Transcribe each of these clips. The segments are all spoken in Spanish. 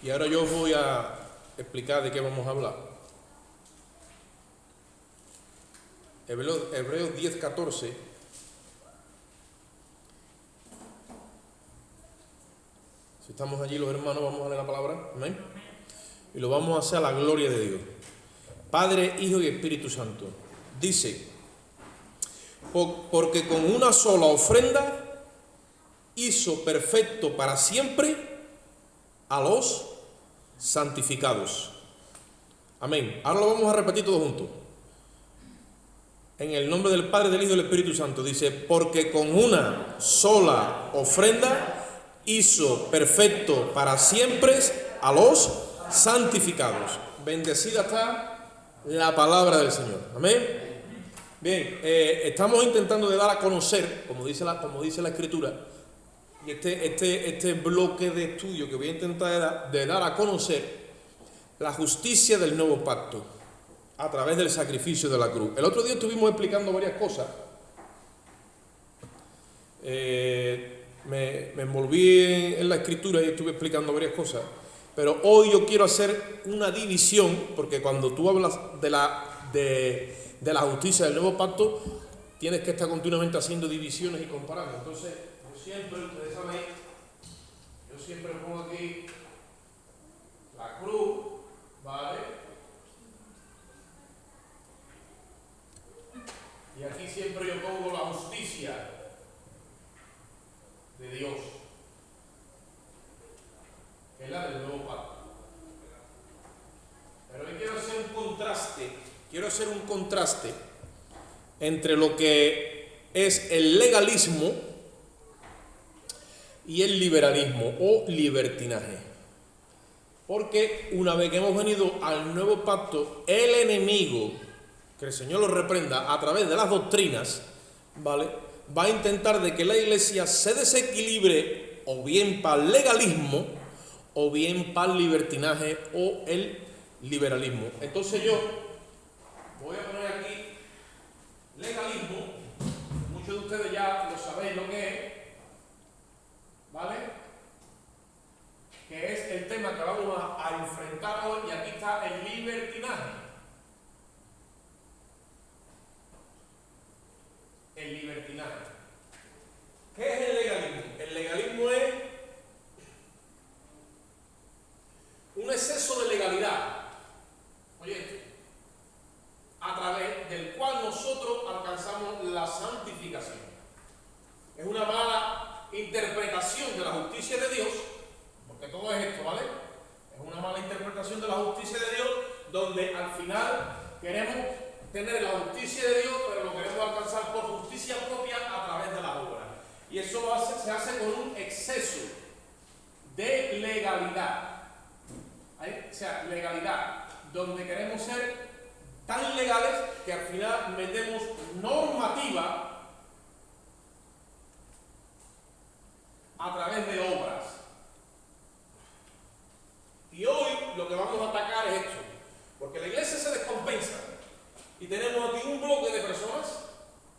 Y ahora yo os voy a explicar de qué vamos a hablar. Hebreos 10:14. Si estamos allí los hermanos, vamos a leer la palabra. Amén. Y lo vamos a hacer a la gloria de Dios. Padre, Hijo y Espíritu Santo. Dice, porque con una sola ofrenda hizo perfecto para siempre a los santificados. Amén. Ahora lo vamos a repetir todos juntos. En el nombre del Padre, del Hijo y del Espíritu Santo. Dice, porque con una sola ofrenda hizo perfecto para siempre a los santificados. Bendecida está la palabra del Señor. Amén. Bien, estamos intentando de dar a conocer, como dice la Escritura, y este bloque de estudio que voy a intentar de dar a conocer la justicia del nuevo pacto a través del sacrificio de la cruz. El otro día estuvimos explicando varias cosas. Me envolví en la Escritura y estuve explicando varias cosas, pero hoy yo quiero hacer una división, porque cuando tú hablas de la justicia del nuevo pacto, tienes que estar continuamente haciendo divisiones y comparando. Entonces, ustedes saben, yo siempre pongo aquí la cruz, ¿vale? Y aquí siempre yo pongo la justicia de Dios, que es la del nuevo pacto. Pero hoy quiero hacer un contraste entre lo que es el legalismo y el liberalismo o libertinaje. Porque una vez que hemos venido al nuevo pacto, el enemigo, que el Señor lo reprenda a través de las doctrinas, ¿vale?, va a intentar de que la iglesia se desequilibre o bien para el legalismo o bien para el libertinaje o el liberalismo. Entonces yo voy a poner aquí legalismo. Muchos de ustedes ya lo sabéis lo que es, ¿vale? Que es el tema que vamos a enfrentar hoy, y aquí está el libertinaje. El libertinaje. ¿Qué es el legalismo? El legalismo es un exceso de legalidad, oye, a través del cual nosotros alcanzamos la santificación. Es una mala interpretación de la justicia de Dios, porque todo es esto, ¿vale? Es una mala interpretación de la justicia de Dios, donde al final queremos tener la justicia de Dios, pero lo queremos alcanzar por justicia propia a través de la obra. Y eso se hace con un exceso de legalidad. O sea, legalidad, donde queremos ser tan legales que al final metemos normativa a través de obras. Y hoy lo que vamos a atacar es esto, porque la iglesia se descompensa y tenemos aquí un bloque de personas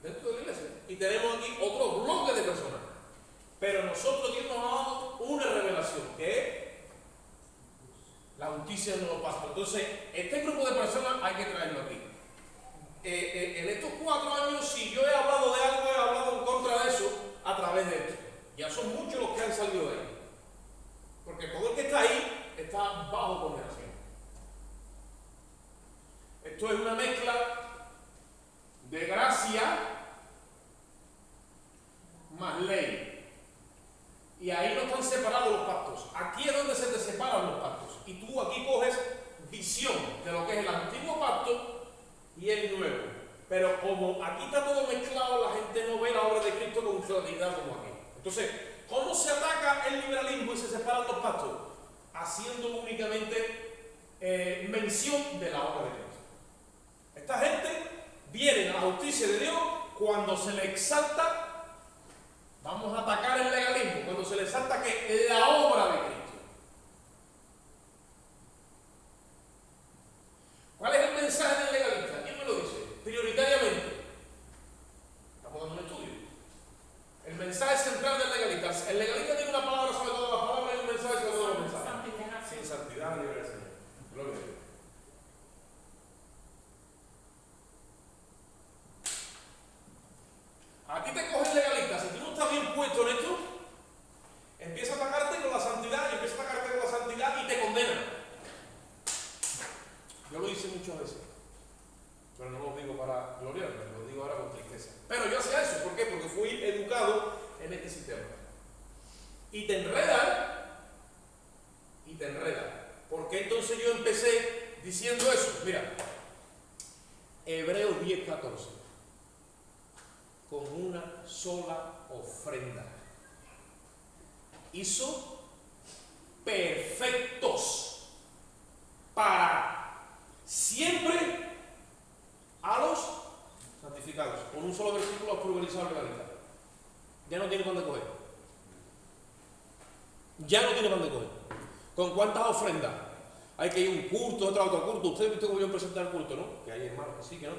dentro de la iglesia y tenemos aquí otro bloque de personas, pero nosotros Dios nos ha dado una revelación que es la justicia del nuevo pacto. Entonces, este grupo de personas hay que traerlo aquí. En estos 4 años, si yo he hablado de algo, he hablado en contra de eso a través de esto. Ya son muchos los que han salido de ahí. Porque todo el que está ahí está bajo condenación. Esto es una mezcla de gracia más ley. Y ahí no están separados los pactos. Aquí es donde se te separan los pactos. Y tú aquí coges visión de lo que es el antiguo pacto y el nuevo. Pero como aquí está todo mezclado, la gente no ve la obra de Cristo con claridad como aquí. Entonces, ¿cómo se ataca el liberalismo y se separan los pactos? Haciendo únicamente mención de la obra de Cristo. Esta gente viene a la justicia de Dios cuando se le exalta. Vamos a atacar el legalismo cuando se le exalta que la obra de Cristo. ¿Cuál es el mensaje del legalista? ¿Quién me lo dice? Prioritariamente. Estamos dando un estudio. El mensaje central del legalista. El legalista tiene una palabra sobre todas las palabras y un mensaje sobre todos los mensajes. Y te enreda. Y te enreda. ¿Por qué entonces yo empecé diciendo eso? Mira, Hebreos 10:14. Con una sola ofrenda hizo perfectos para siempre a los santificados. Con un solo versículo has pulverizado la legalidad. Ya no tiene dónde coger. Ya no tiene dónde coger. ¿Con cuántas ofrendas? Hay que ir a un culto, otro culto. Ustedes viste cómo yo presenté el culto, ¿no? Que hay hermanos que sí, que no.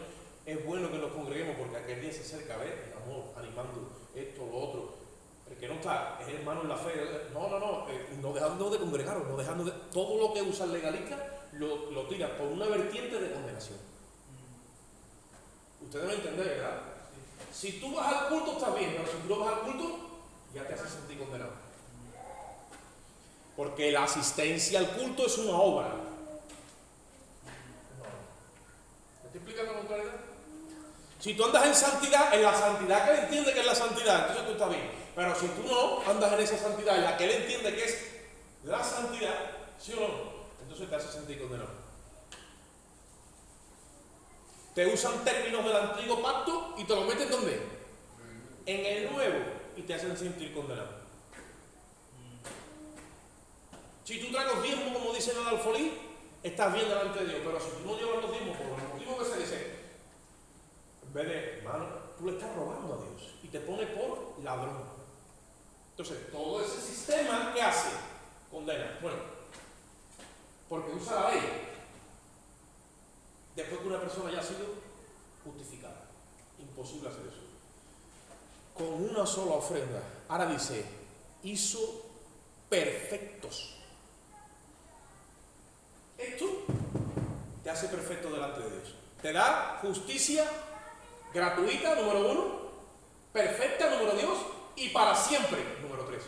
Es bueno que nos congreguemos porque aquel día se acerca a ver el amor, animando esto, lo otro. El que no está, es hermano en la fe. No dejando de congregaros, no dejando de. Todo lo que usa el legalista lo tira por una vertiente de condenación. Ustedes lo entienden, ¿verdad? Si tú vas al culto está bien, pero si tú no vas al culto, ya te hace sentir condenado. Porque la asistencia al culto es una obra. ¿Me estoy explicando con claridad? Si tú andas en santidad, en la santidad que él entiende que es la santidad, entonces tú estás bien. Pero si tú no andas en esa santidad, en la que él entiende que es la santidad, ¿sí o no? Entonces te hace sentir condenado. Te usan términos del antiguo pacto y te lo meten ¿dónde? En el nuevo y te hacen sentir condenado. Si tú traes los diezmos como dice el alfolí, estás bien delante de Dios, pero si tú no llevas los diezmos por el motivo que se dice, en vez de, hermano, tú le estás robando a Dios y te pone por ladrón. Entonces, todo ese sistema, ¿qué hace? Condena. Bueno, porque usa la ley. Después que una persona ya ha sido justificada. Imposible hacer eso. Con una sola ofrenda. Ahora dice, hizo perfectos. Esto te hace perfecto delante de Dios. Te da justicia gratuita, número 1, perfecta, número 2, y para siempre, número 3.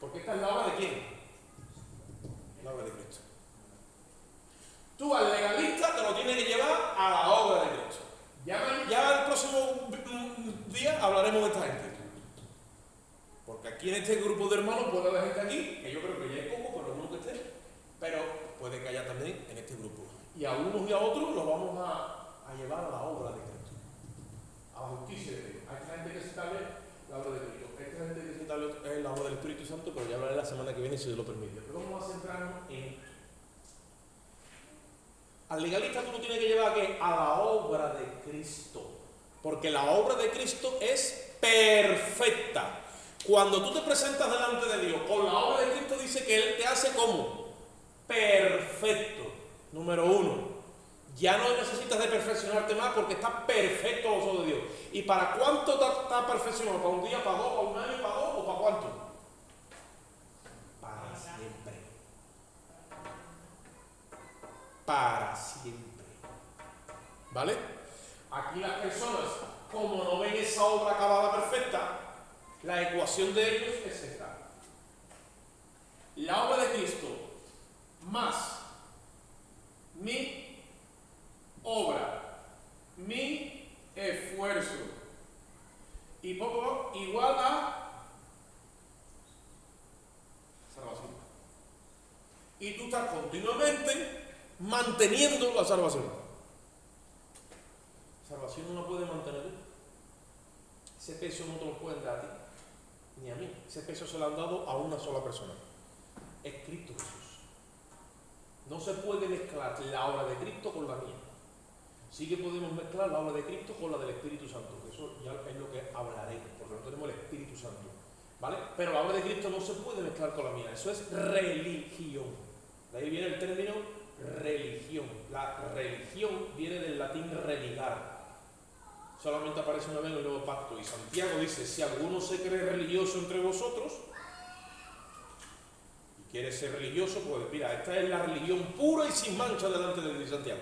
Porque esta es la obra de quién? La obra de Cristo. Tú al legalista te lo tienes que llevar a la obra de Cristo. Ya el próximo día hablaremos de esta gente. Porque aquí en este grupo de hermanos puede haber gente aquí, que yo creo que ya es poco, pero uno que esté, pero puede que haya también en este grupo. Y a unos y a otros los vamos a llevar a la obra de Cristo, a la justicia de Dios. Hay esta gente que se tal la obra de Cristo, hay esta gente que se tal es la obra del Espíritu Santo, pero ya hablaré la semana que viene si Dios lo permite. Pero vamos a centrarnos en esto. Al legalista tú lo tienes que llevar a la obra de Cristo, porque la obra de Cristo es perfecta. Cuando tú te presentas delante de Dios con la obra de Cristo, dice que Él te hace como perfecto. Número 1, ya no necesitas de perfeccionarte más porque está perfecto a los ojos de Dios. ¿Y para cuánto está perfeccionado? ¿Para un día, para 2, para un año, para 2 o para cuánto? Para siempre. Para siempre. ¿Vale? Aquí las personas, como no ven esa obra acabada perfecta, la ecuación de ellos es esta. La obra de Cristo más mi obra, mi esfuerzo, y igual a salvación. Y tú estás continuamente manteniendo la salvación. Salvación no la puedes mantener tú. Ese peso no te lo pueden dar a ti, ni a mí. Ese peso se lo han dado a una sola persona. Es Cristo Jesús. No se puede mezclar la obra de Cristo con la mía. Sí que podemos mezclar la obra de Cristo con la del Espíritu Santo. Eso ya es lo que hablaremos, porque no tenemos el Espíritu Santo. ¿Vale? Pero la obra de Cristo no se puede mezclar con la mía. Eso es religión. De ahí viene el término religión. La religión viene del latín religar. Solamente aparece una vez en el Nuevo Pacto. Y Santiago dice, si alguno se cree religioso entre vosotros y quiere ser religioso, pues mira, esta es la religión pura y sin mancha delante de Dios, Santiago.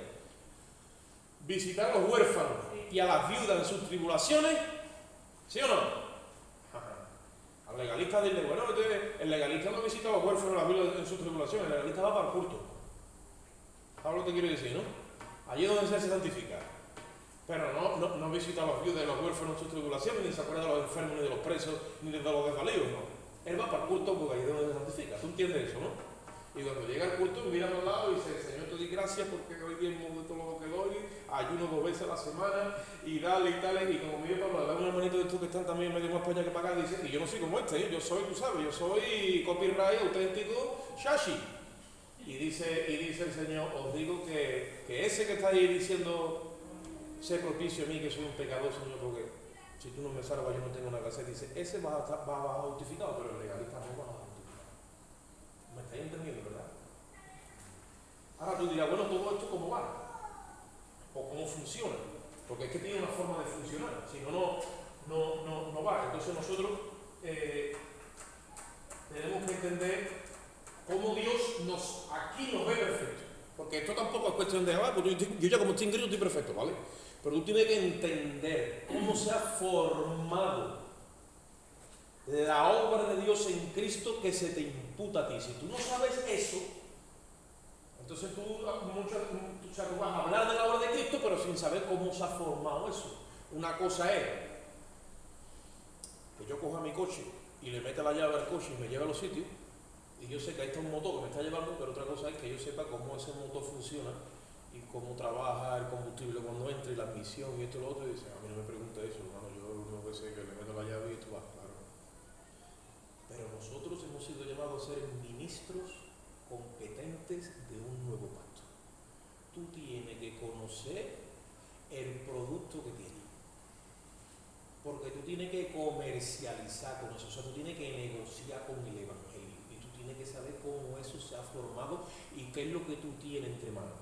Visitar a los huérfanos y a las viudas en sus tribulaciones, ¿sí o no? Al legalista dice, bueno, el legalista no visita a los huérfanos y a las viudas en sus tribulaciones, el legalista va para el culto. ¿Sabes lo que quiero decir, no? Allí es donde se santifica. Pero no visita a los viudas y a los huérfanos en sus tribulaciones, ni se acuerda de los enfermos, ni de los presos, ni de los desvalidos, no. Él va para el culto porque ahí es donde se santifica. ¿Tú entiendes eso, no? Y cuando llega al culto, mira al lado y dice, Señor, te doy gracias porque hoy diezmo de todo lo que doy, ayuno 2 veces a la semana, y dale y tal. Y como mire Pablo, da un hermanito de estos que están también medio más para allá que para acá, dice, y yo no soy como este, yo soy, tú sabes, yo soy copyright auténtico, Shashi. Y dice el Señor, os digo que ese que está ahí diciendo, sé propicio a mí que soy un pecador, Señor, porque si tú no me salvas yo no tengo nada que hacer, dice, ese va a justificado, pero el legalista no va a justificar. ¿Me estáis entendiendo, verdad? Ahora tú dirás, bueno, ¿todo esto cómo va? ¿O cómo funciona? Porque es que tiene una forma de funcionar, si no, no va. Entonces nosotros tenemos que entender cómo Dios aquí nos ve perfecto. Porque esto tampoco es cuestión de, pues yo ya como estoy en Cristo estoy perfecto, ¿vale? Pero tú tienes que entender cómo se ha formado la obra de Dios en Cristo que se te imputa a ti. Si tú no sabes eso, entonces tú vas a hablar de la obra de Cristo, pero sin saber cómo se ha formado eso. Una cosa es que yo coja mi coche y le meta la llave al coche y me lleve a los sitios, y yo sé que ahí está un motor que me está llevando, pero otra cosa es que yo sepa cómo ese motor funciona y cómo trabaja el combustible cuando entra y la admisión y esto y lo otro. Y dice, a mí no me pregunta eso, hermano, yo lo único que sé es que le meto la llave y esto va, claro. Pero nosotros hemos sido llamados a ser ministros competentes de un nuevo pacto. Tú tienes que conocer el producto que tienes, porque tú tienes que comercializar con eso, o sea, tú tienes que negociar con el Evangelio y tú tienes que saber cómo eso se ha formado y qué es lo que tú tienes entre manos,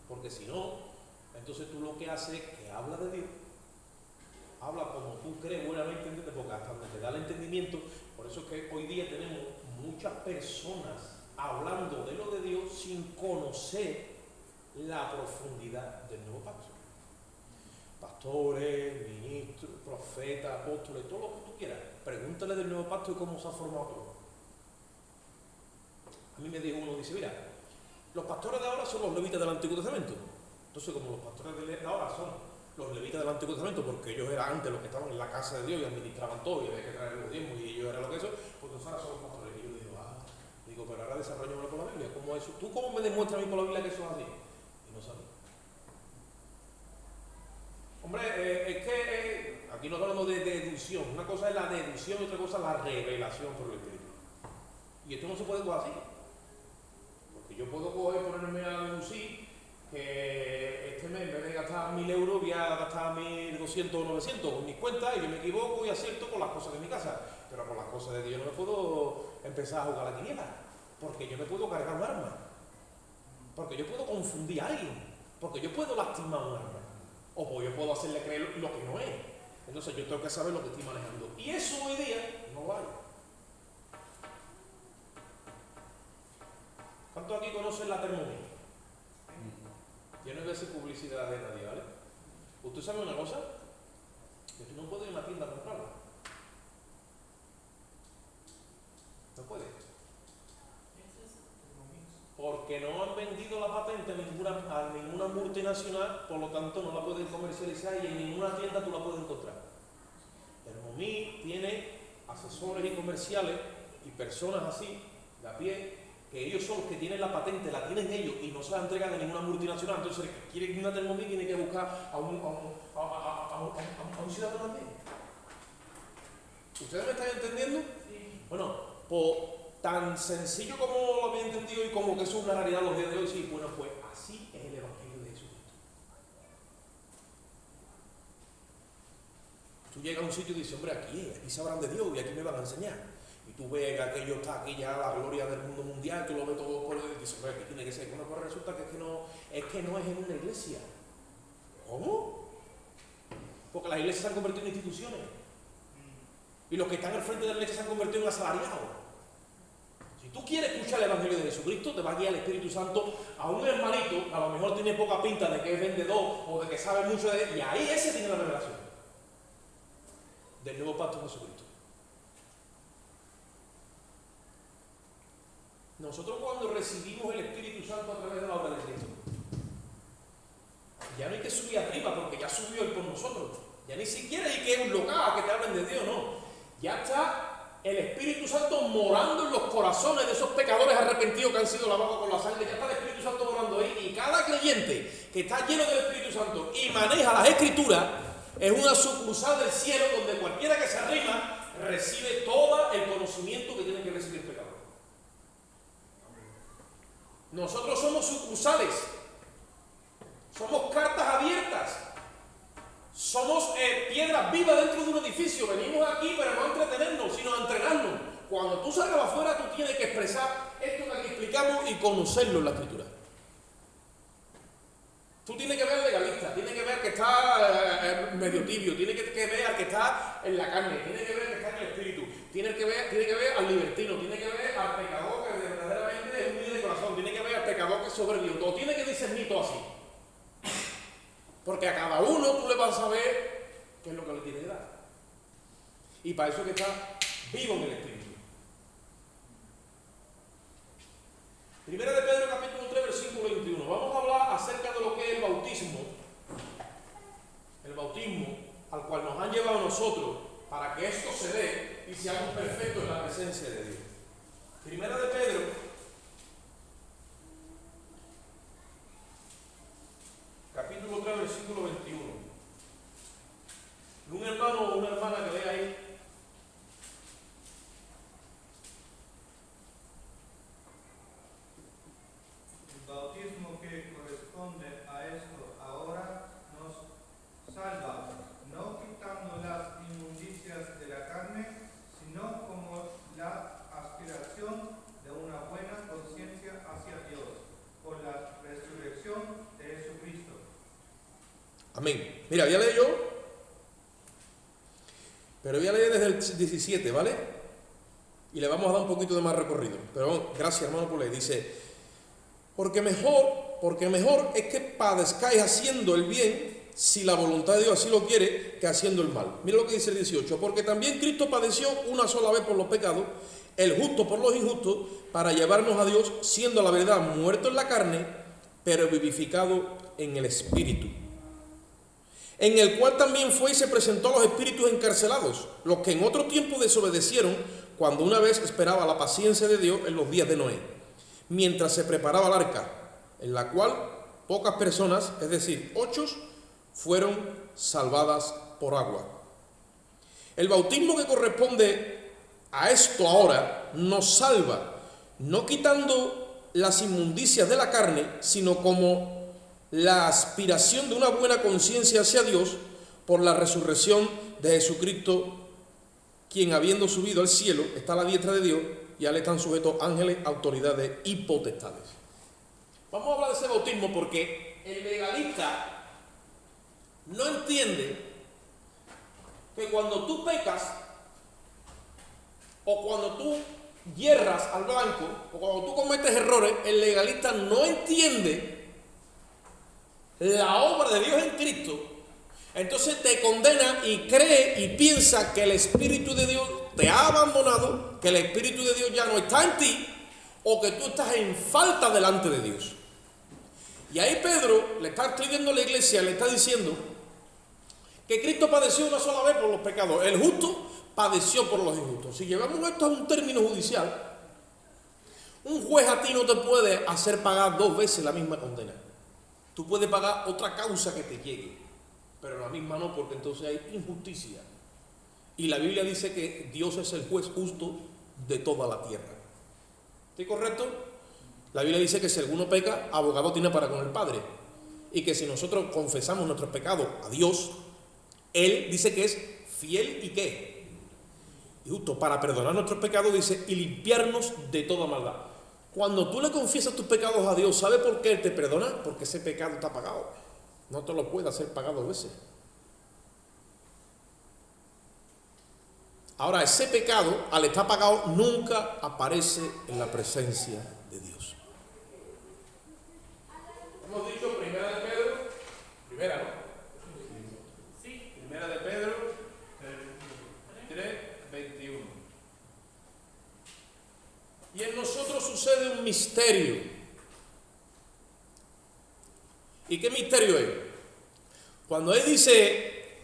porque si no, entonces tú lo que haces es que habla de Dios, habla como tú crees buenamente, porque hasta donde te da el entendimiento. Por eso es que hoy día tenemos muchas personas hablando de lo de Dios sin conocer la profundidad del nuevo pacto. Pastores, ministros, profetas, apóstoles, todo lo que tú quieras, pregúntale del nuevo pacto y cómo se ha formado todo. A mí me dijo uno, dice, mira, los pastores de ahora son los levitas del Antiguo Testamento. Entonces, como los pastores de ahora son los levitas del Antiguo Testamento, porque ellos eran antes los que estaban en la casa de Dios y administraban todo y había que traer los diezmos y ellos eran lo que eso, pues entonces ahora son los pastores. Y yo digo, pero ahora desarrollamos por la Biblia, ¿cómo eso? ¿Tú cómo me demuestras a mí por la Biblia que eso es así? Y no sabía. Hombre, es que aquí no hablamos de deducción, una cosa es la deducción y otra cosa es la revelación por el Espíritu. Y esto no se puede coger así, porque yo puedo ponerme a deducir que este mes en vez de gastar 1.000 euros voy a gastar 1.200 o 900 con mis cuentas, y yo me equivoco y acierto con las cosas de mi casa, pero con las cosas de Dios no me puedo empezar a jugar a la quiniela, porque yo me puedo cargar un arma, porque yo puedo confundir a alguien, porque yo puedo lastimar un arma, o yo puedo hacerle creer lo que no es. Entonces yo tengo que saber lo que estoy manejando, y eso hoy día no vale. ¿Cuántos aquí conocen la Thermomix? Yo no voy a hacer publicidad de nadie, ¿vale? ¿Usted sabe una cosa? Que tú no puedes ir a una tienda a comprarla. No puedes. Porque no han vendido la patente a ninguna multinacional, por lo tanto no la pueden comercializar y en ninguna tienda tú la puedes encontrar. Thermomix tiene asesores y comerciales y personas así, de a pie, que ellos son los que tienen la patente, la tienen ellos y no se la entregan a ninguna multinacional. Entonces, el que quiere una Thermomix tiene que buscar a un ciudadano también. ¿Ustedes me están entendiendo? Sí. Bueno, pues tan sencillo como lo había entendido y como que eso es una realidad los días de hoy, sí, bueno, pues así es el Evangelio de Jesucristo. Tú llegas a un sitio y dices, hombre, aquí sabrán de Dios y aquí me van a enseñar. Y tú ves que aquello está aquí ya, la gloria del mundo mundial, tú lo ves todo por y dices, hombre, ¿qué tiene que ser? Bueno, pues resulta que es que no es en una iglesia. ¿Cómo? Porque las iglesias se han convertido en instituciones. Y los que están al frente de la iglesia se han convertido en asalariados. Si tú quieres escuchar el Evangelio de Jesucristo, te va a guiar el Espíritu Santo a un hermanito, a lo mejor tiene poca pinta de que es vendedor o de que sabe mucho de él, y ahí ese tiene la revelación del nuevo pacto de Jesucristo. Nosotros cuando recibimos el Espíritu Santo a través de la obra de Cristo, ya no hay que subir arriba porque ya subió Él por nosotros. Ya ni siquiera hay que ir a un local a que te hablen de Dios, no. Ya está el Espíritu Santo morando en los corazones de esos pecadores arrepentidos que han sido lavados con la sangre. Ya está el Espíritu Santo morando ahí. Y cada creyente que está lleno del Espíritu Santo y maneja las Escrituras es una sucursal del cielo donde cualquiera que se arrima recibe todo el conocimiento que tiene que recibir el pecador. Nosotros somos sucursales, somos cartas abiertas, somos piedras vivas dentro de un edificio. Venimos aquí pero no a entretenernos, sino a entrenarnos. Cuando tú salgas afuera, tú tienes que expresar esto que aquí explicamos y conocerlo en la Escritura. Tú tienes que ver al legalista, tienes que ver que está medio tibio, tienes que ver al que está en la carne, tienes que ver al que está en el espíritu, tienes que ver al libertino, tienes que ver al pecador que verdaderamente es humilde de corazón, tienes que ver al pecador que es soberbio, todo tienes que discernir todo así. Porque a cada uno tú le vas a saber qué es lo que le tiene que dar. Y para eso es que está vivo en el espíritu. Primera de Pedro capítulo 3 versículo 21. Vamos a hablar acerca de lo que es el bautismo. El bautismo al cual nos han llevado nosotros para que esto se dé y seamos perfectos en la presencia de Dios. Primera de Pedro capítulo 3 versículo 21. Un hermano o una hermana que lea ahí. Bautismo que corresponde a esto ahora nos salva, no quitando las inmundicias de la carne, sino como la aspiración de una buena conciencia hacia Dios, por la resurrección de Jesucristo. Amén. Mira, voy a leer yo, pero voy a leer desde el 17, ¿vale? Y le vamos a dar un poquito de más recorrido. Pero bueno, gracias hermano por leer. Dice: porque mejor es que padezcáis haciendo el bien, si la voluntad de Dios así lo quiere, que haciendo el mal. Mira lo que dice el 18. Porque también Cristo padeció una sola vez por los pecados, el justo por los injustos, para llevarnos a Dios, siendo la verdad muerto en la carne, pero vivificado en el Espíritu. En el cual también fue y se presentó a los espíritus encarcelados, los que en otro tiempo desobedecieron, cuando una vez esperaba la paciencia de Dios en los días de Noé, mientras se preparaba el arca, en la cual pocas personas, es decir, 8, fueron salvadas por agua. El bautismo que corresponde a esto ahora nos salva, no quitando las inmundicias de la carne, sino como la aspiración de una buena conciencia hacia Dios por la resurrección de Jesucristo, quien habiendo subido al cielo está a la diestra de Dios, y a él están sujetos ángeles, autoridades y potestades. Vamos a hablar de ese bautismo porque el legalista no entiende que cuando tú pecas o cuando tú hierras al blanco o cuando tú cometes errores, el legalista no entiende la obra de Dios en Cristo. Entonces te condena y cree y piensa que el Espíritu de Dios te ha abandonado, que el Espíritu de Dios ya no está en ti, o que tú estás en falta delante de Dios. Y ahí Pedro le está escribiendo a la iglesia, le está diciendo que Cristo padeció una sola vez por los pecados, el justo padeció por los injustos. Si llevamos esto a un término judicial, un juez a ti no te puede hacer pagar 2 veces la misma condena. Tú puedes pagar otra causa que te llegue, pero la misma no, porque entonces hay injusticia. Y la Biblia dice que Dios es el juez justo de toda la tierra. ¿Estoy correcto? La Biblia dice que si alguno peca, abogado tiene para con el Padre. Y que si nosotros confesamos nuestros pecados a Dios, Él dice que es fiel y ¿qué? Y justo para perdonar nuestros pecados, dice, y limpiarnos de toda maldad. Cuando tú le confiesas tus pecados a Dios, ¿sabe por qué Él te perdona? Porque ese pecado está pagado. No te lo puede hacer pagar 2 veces. Ahora, ese pecado, al estar pagado, nunca aparece en la presencia de Dios. Hemos dicho primera de Pedro, primera, ¿no? Sí. Primera de Pedro 3:21. Y en nosotros sucede un misterio. ¿Y qué misterio es? Cuando él dice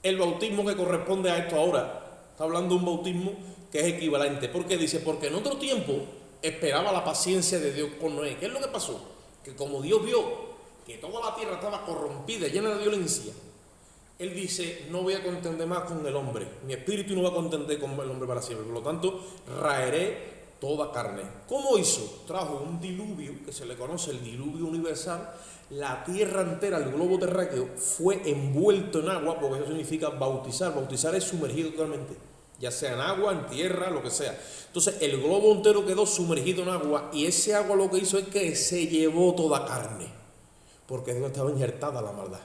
el bautismo que corresponde a esto ahora, está hablando de un bautismo que es equivalente. Porque dice, porque en otro tiempo esperaba la paciencia de Dios con Noé. ¿Qué es lo que pasó? Que como Dios vio que toda la tierra estaba corrompida, llena de violencia, Él dice, no voy a contender más con el hombre, mi espíritu no va a contender con el hombre para siempre, por lo tanto, raeré toda carne. ¿Cómo hizo? Trajo un diluvio, que se le conoce el diluvio universal, la tierra entera, el globo terráqueo, fue envuelto en agua, porque eso significa bautizar. Bautizar es sumergido totalmente, ya sea en agua, en tierra, lo que sea. Entonces, el globo entero quedó sumergido en agua, y ese agua lo que hizo es que se llevó toda carne, porque es donde estaba injertada la maldad.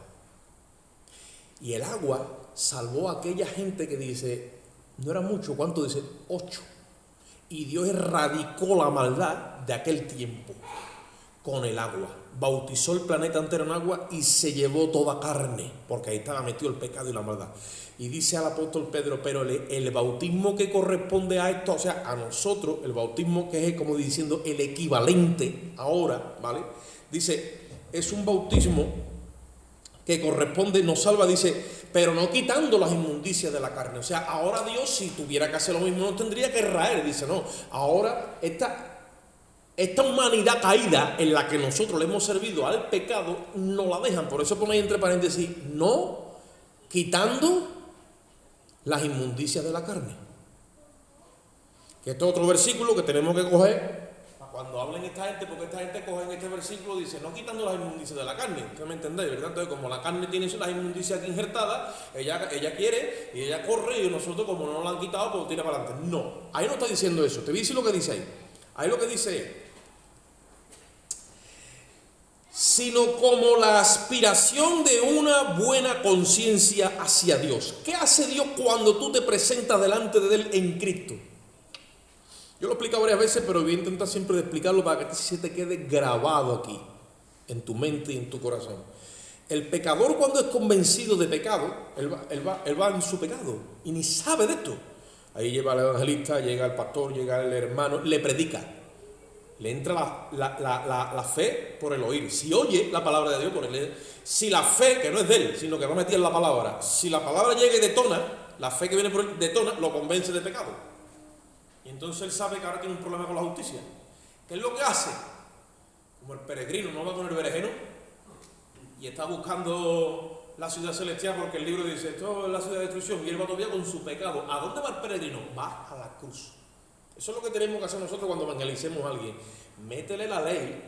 Y el agua salvó a aquella gente que dice, no era mucho, ¿cuánto dice? 8. Y Dios erradicó la maldad de aquel tiempo con el agua. Bautizó el planeta entero en agua y se llevó toda carne, porque ahí estaba metido el pecado y la maldad. Y dice al apóstol Pedro, pero el bautismo que corresponde a esto, o sea, a nosotros, el bautismo que es como diciendo el equivalente ahora, ¿vale? Dice, es un bautismo que corresponde, nos salva, dice, pero no quitando las inmundicias de la carne. O sea, ahora Dios, si tuviera que hacer lo mismo, no tendría que raer. Dice, no, ahora esta humanidad caída en la que nosotros le hemos servido al pecado, no la dejan. Por eso pone ahí entre paréntesis, no quitando las inmundicias de la carne. Que este es otro versículo que tenemos que coger cuando hablen esta gente, porque esta gente coge en este versículo, dice, no quitando las inmundicias de la carne. ¿Ustedes me entendéis, verdad? Entonces, como la carne tiene las inmundicias aquí injertadas, ella quiere y ella corre, y nosotros, como no la han quitado, pues tira para adelante. No, ahí no está diciendo eso. Te voy a decir lo que dice ahí. Ahí lo que dice es, sino como la aspiración de una buena conciencia hacia Dios. ¿Qué hace Dios cuando tú te presentas delante de Él en Cristo? Yo lo he explicado varias veces, pero voy a intentar siempre explicarlo para que se te quede grabado aquí, en tu mente y en tu corazón. El pecador, cuando es convencido de pecado, él va en su pecado y ni sabe de esto. Ahí lleva el evangelista, llega el pastor, llega el hermano, le predica. Le entra la fe por el oír. Si oye la palabra de Dios, por el si la fe, que no es de él, sino que va metida en la palabra, si la palabra llega y detona, la fe que viene por él detona, lo convence de pecado. Y entonces él sabe que ahora tiene un problema con la justicia. ¿Qué es lo que hace? Como el peregrino no va con el berenjeno y está buscando la ciudad celestial, porque el libro dice, esto es la ciudad de destrucción, y él va todavía con su pecado. ¿A dónde va el peregrino? Va a la cruz. Eso es lo que tenemos que hacer nosotros cuando evangelicemos a alguien. Métele la ley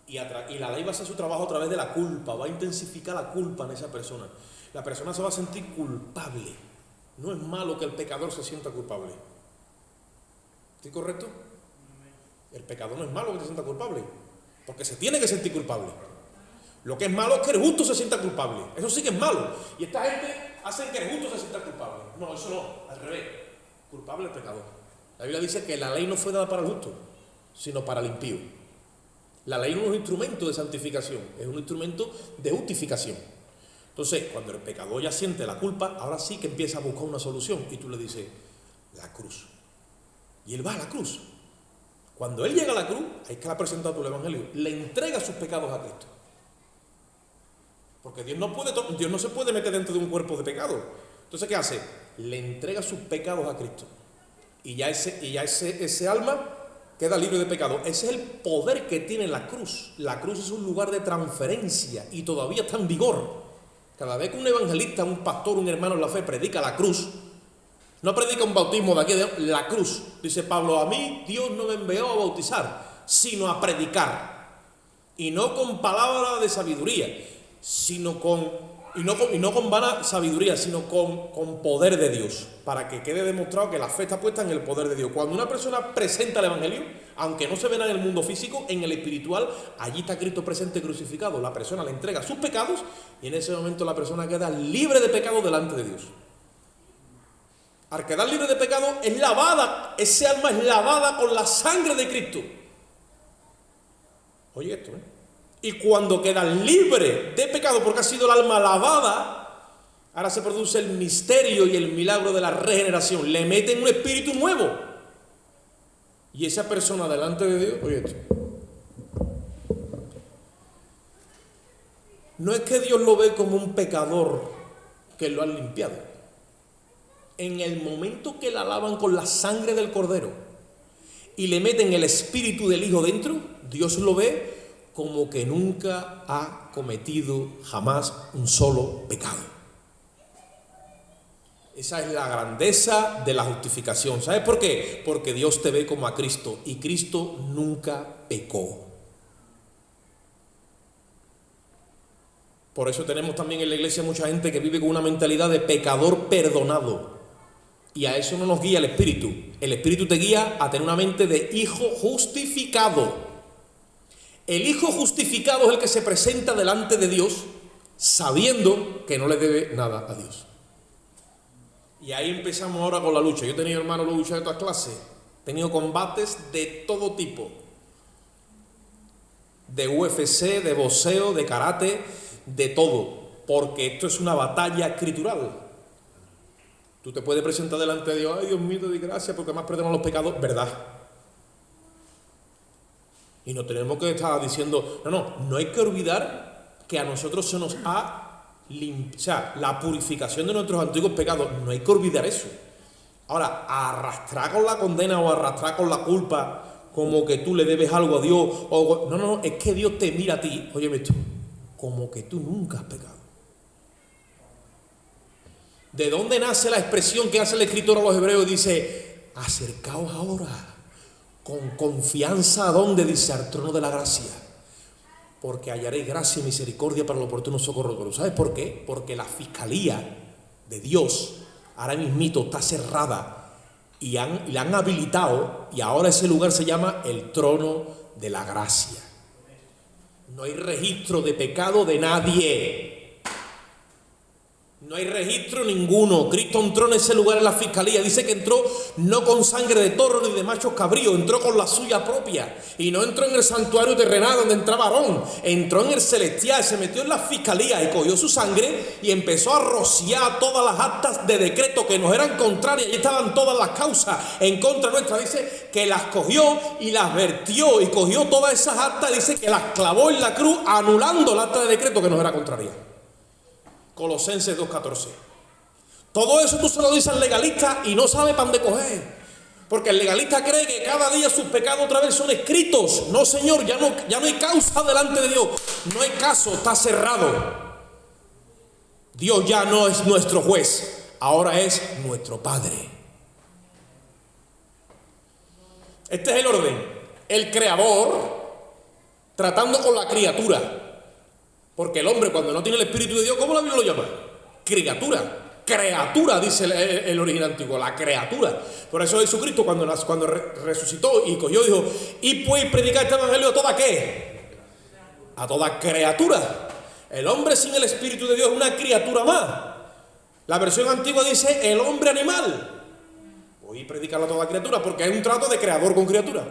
y la ley va a hacer su trabajo a través de la culpa, va a intensificar la culpa en esa persona. La persona se va a sentir culpable. No es malo que el pecador se sienta culpable. ¿Estoy correcto? El pecador no es malo que se sienta culpable, porque se tiene que sentir culpable. Lo que es malo es que el justo se sienta culpable. Eso sí que es malo. Y esta gente hace que el justo se sienta culpable. No, eso no, al revés. Culpable el pecador. La Biblia dice que la ley no fue dada para el justo, sino para el impío. La ley no es un instrumento de santificación, es un instrumento de justificación. Entonces, cuando el pecador ya siente la culpa, ahora sí que empieza a buscar una solución. Y tú le dices, la cruz. Y él va a la cruz. Cuando él llega a la cruz, ahí es que le ha presentado tu evangelio, le entrega sus pecados a Cristo. Porque Dios no se puede meter dentro de un cuerpo de pecado. Entonces, ¿qué hace? Le entrega sus pecados a Cristo. Y ya ese alma queda libre de pecado. Ese es el poder que tiene la cruz. La cruz es un lugar de transferencia y todavía está en vigor. Cada vez que un evangelista, un pastor, un hermano en la fe predica la cruz, no predica un bautismo de aquí, la cruz. Dice Pablo, a mí Dios no me envió a bautizar, sino a predicar. Y no con palabras de sabiduría, y no con vana sabiduría, sino con poder de Dios, para que quede demostrado que la fe está puesta en el poder de Dios. Cuando una persona presenta el evangelio, aunque no se vea en el mundo físico, en el espiritual, allí está Cristo presente crucificado. La persona le entrega sus pecados y en ese momento la persona queda libre de pecado delante de Dios. Al quedar libre de pecado es lavada, ese alma es lavada con la sangre de Cristo. Oye esto, Y cuando queda libre de pecado porque ha sido el alma lavada, ahora se produce el misterio y el milagro de la regeneración. Le meten un espíritu nuevo. Y esa persona delante de Dios, oye esto, no es que Dios lo ve como un pecador que lo han limpiado. en el momento que la lavan con la sangre del cordero y le meten el espíritu del Hijo dentro, Dios lo ve como que nunca ha cometido jamás un solo pecado. Esa es la grandeza de la justificación. ¿Sabes por qué? Porque Dios te ve como a Cristo y Cristo nunca pecó. Por eso tenemos también en la iglesia mucha gente que vive con una mentalidad de pecador perdonado. Y a eso no nos guía el Espíritu. El Espíritu te guía a tener una mente de hijo justificado. El hijo justificado es el que se presenta delante de Dios sabiendo que no le debe nada a Dios. Y ahí empezamos ahora con la lucha. Yo he tenido hermanos de lucha de todas clases. He tenido combates de todo tipo. De UFC, de boxeo, de karate, de todo. Porque esto es una batalla escritural. Tú te puedes presentar delante de Dios, ay Dios mío, te doy gracias porque me has perdonado los pecados, verdad. Y no tenemos que estar diciendo, no hay que olvidar que a nosotros se nos ha limpiado, o sea, la purificación de nuestros antiguos pecados, no hay que olvidar eso. Ahora, arrastrar con la condena o arrastrar con la culpa, como que tú le debes algo a Dios, o no, es que Dios te mira a ti, óyeme esto, como que tú nunca has pecado. ¿De dónde nace la expresión que hace el escritor a los hebreos? Dice, acercaos ahora, con confianza, ¿a dónde? Dice, al trono de la gracia, porque hallaréis gracia y misericordia para el oportuno socorro. ¿Pero sabes por qué? Porque la fiscalía de Dios ahora mismito está cerrada y la han habilitado, y ahora ese lugar se llama el trono de la gracia. No hay registro de pecado de nadie. No hay registro ninguno. Cristo entró en ese lugar en la fiscalía. Dice que entró no con sangre de toro ni de machos cabríos, entró con la suya propia. Y no entró en el santuario terrenal donde entraba Aarón. Entró en el celestial, se metió en la fiscalía y cogió su sangre y empezó a rociar todas las actas de decreto que nos eran contrarias. Y estaban todas las causas en contra nuestra. Dice que las cogió y las vertió y cogió todas esas actas. Dice que las clavó en la cruz, anulando el acta de decreto que nos era contraria. Colosenses 2:14. Todo eso tú se lo dices al legalista y no sabe para dónde coger. Porque el legalista cree que cada día sus pecados otra vez son escritos. No, señor, ya no hay causa delante de Dios. No hay caso, está cerrado. Dios ya no es nuestro juez, ahora es nuestro Padre. Este es el orden. El creador tratando con la criatura. Porque el hombre, cuando no tiene el Espíritu de Dios, ¿cómo la Biblia lo llama? Criatura. Criatura, dice el original antiguo, la criatura. Por eso Jesucristo, cuando resucitó y cogió, dijo, y pues predicar este evangelio a toda ¿qué? A toda criatura. El hombre sin el Espíritu de Dios es una criatura más. La versión antigua dice el hombre animal. Voy a predicarlo a toda criatura porque es un trato de creador con criatura.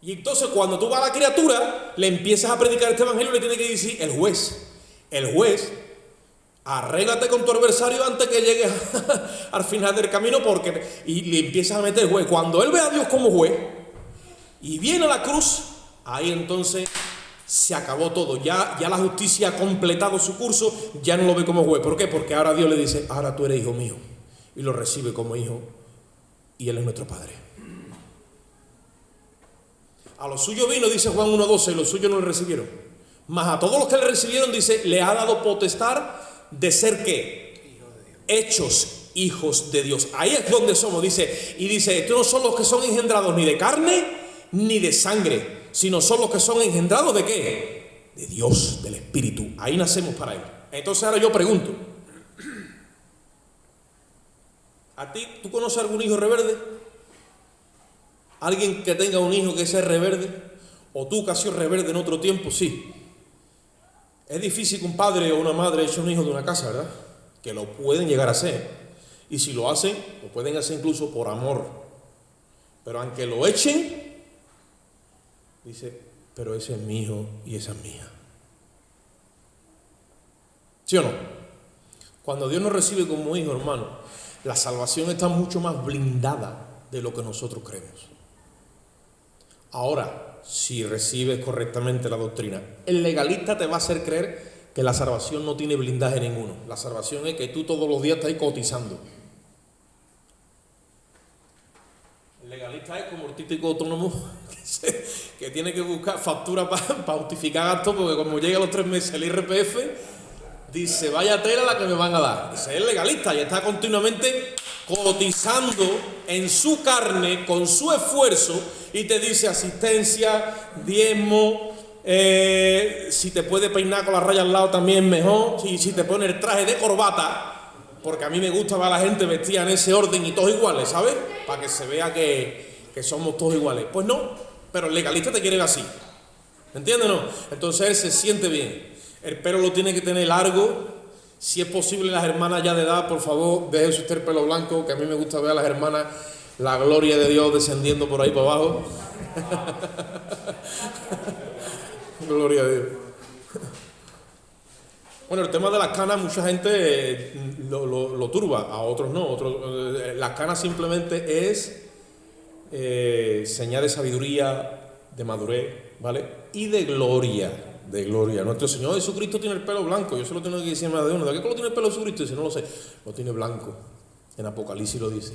Y entonces cuando tú vas a la criatura, le empiezas a predicar este evangelio, le tiene que decir el juez, arréglate con tu adversario antes que llegues al final del camino, y le empiezas a meter el juez. Cuando él ve a Dios como juez y viene a la cruz, ahí entonces se acabó todo. Ya la justicia ha completado su curso, ya no lo ve como juez. ¿Por qué? Porque ahora Dios le dice, ahora tú eres hijo mío, y lo recibe como hijo, y él es nuestro Padre. A los suyos vino, dice Juan 1:12, y los suyos no le recibieron. Mas a todos los que le recibieron, dice, le ha dado potestad de ser ¿qué? Hechos hijos de Dios. Ahí es donde somos, dice. Y dice, estos no son los que son engendrados ni de carne ni de sangre, sino son los que son engendrados ¿de qué? De Dios, del Espíritu. Ahí nacemos para Él. Entonces ahora yo pregunto, ¿a ti, tú conoces algún hijo reverde? ¿Alguien que tenga un hijo que sea reverde? ¿O tú que has sido reverde en otro tiempo? Sí. Es difícil que un padre o una madre eche un hijo de una casa, ¿verdad? Que lo pueden llegar a hacer. Y si lo hacen, lo pueden hacer incluso por amor. Pero aunque lo echen, dice, pero ese es mi hijo y esa es mía. ¿Sí o no? Cuando Dios nos recibe como hijo, hermano, la salvación está mucho más blindada de lo que nosotros creemos. Ahora, si recibes correctamente la doctrina, el legalista te va a hacer creer que la salvación no tiene blindaje ninguno. La salvación es que tú todos los días estás cotizando. legalista es como el típico autónomo que tiene que buscar factura para justificar gastos, porque como llega a los 3 meses el IRPF, dice, vaya tela la que me van a dar. Ese es legalista y está continuamente cotizando en su carne, con su esfuerzo, y te dice asistencia, diezmo, si te puede peinar con la raya al lado también mejor, si te pone el traje de corbata, porque a mí me gusta ver a la gente vestida en ese orden y todos iguales, ¿sabes? Para que se vea que somos todos iguales. Pues no, pero el legalista te quiere ver así. ¿Me entiendes o no? Entonces él se siente bien. El pelo lo tiene que tener largo. Si es posible, las hermanas ya de edad, por favor, déjense usted el pelo blanco, que a mí me gusta ver a las hermanas la gloria de Dios descendiendo por ahí para abajo. Gloria a Dios. Bueno, el tema de las canas, mucha gente lo turba, a otros no. Las canas simplemente es señal de sabiduría, de madurez, ¿vale? Y de gloria, de gloria. Nuestro Señor Jesucristo tiene el pelo blanco. Yo solo tengo que decir más de uno. ¿De qué color tiene el pelo Jesucristo? Dice, no lo sé. Lo tiene blanco. En Apocalipsis lo dice.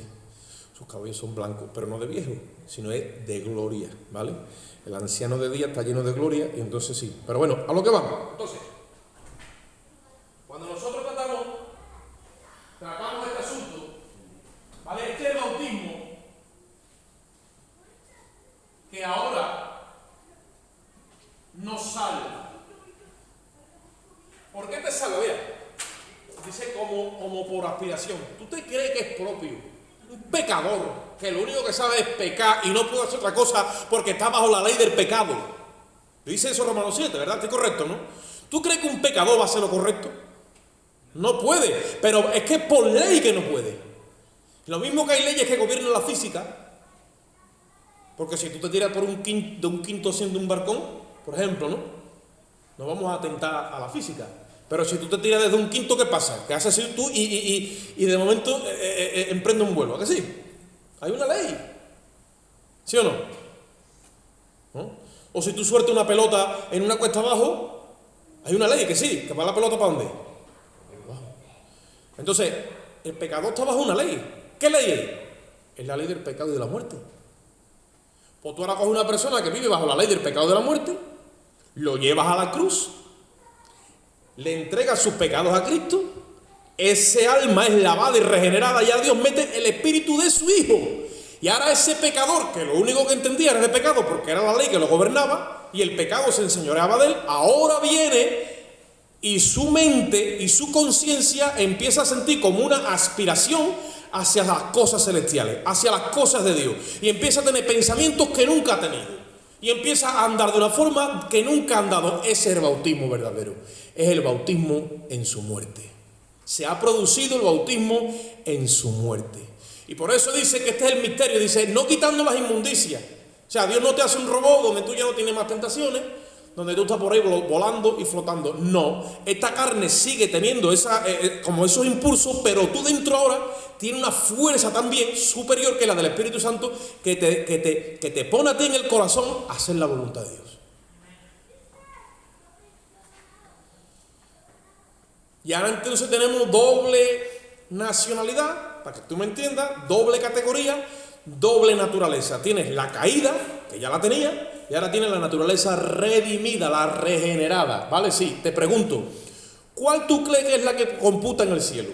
Sus cabellos son blancos, pero no de viejo, sino es de gloria, ¿vale? El anciano de día está lleno de gloria y entonces sí. Pero bueno, a lo que vamos. Entonces, cuando nosotros tratamos este asunto, ¿vale? Este es el bautismo que ahora nos salva. ¿Por qué te salva? Mira, dice como por aspiración. ¿Tú te crees que es propio un pecador que lo único que sabe es pecar y no puede hacer otra cosa porque está bajo la ley del pecado? Dice eso Romanos 7, ¿verdad? Estoy correcto, ¿no? ¿Tú crees que un pecador va a hacer lo correcto? No puede, pero es que es por ley que no puede. Lo mismo que hay leyes que gobiernan la física, porque si tú te tiras de un quinto haciendo un barcón, por ejemplo, no vamos a atentar a la física. Pero si tú te tiras desde un quinto, ¿qué pasa? Que haces así tú y de momento emprende un vuelo, ¿a que sí? Hay una ley, ¿sí o no? ¿No? O si tú sueltas una pelota en una cuesta abajo, hay una ley, que sí, que va la pelota ¿para dónde? Entonces, el pecador está bajo una ley. ¿Qué ley es? Es la ley del pecado y de la muerte. Pues tú ahora coges una persona que vive bajo la ley del pecado y de la muerte, lo llevas a la cruz, le entregas sus pecados a Cristo, ese alma es lavada y regenerada, y a Dios mete el espíritu de su Hijo. Y ahora ese pecador, que lo único que entendía era de pecado porque era la ley que lo gobernaba, y el pecado se enseñoreaba de él, ahora viene y su mente y su conciencia empieza a sentir como una aspiración hacia las cosas celestiales, hacia las cosas de Dios, y empieza a tener pensamientos que nunca ha tenido, y empieza a andar de una forma que nunca ha andado. Ese es el bautismo verdadero, es el bautismo en su muerte. Se ha producido el bautismo en su muerte, y por eso dice que este es el misterio. Dice, no quitando las inmundicias. O sea, Dios no te hace un robot donde tú ya no tienes más tentaciones, donde tú estás por ahí volando y flotando. No, esta carne sigue teniendo como esos impulsos, pero tú dentro ahora tienes una fuerza también superior que la del Espíritu Santo que te pone a ti en el corazón a hacer la voluntad de Dios. Y ahora entonces tenemos doble nacionalidad, para que tú me entiendas, doble categoría, doble naturaleza. Tienes la caída, que ya la tenía, y ahora tienes la naturaleza redimida, la regenerada, ¿vale? Sí, te pregunto, ¿cuál tú crees que es la que computa en el cielo?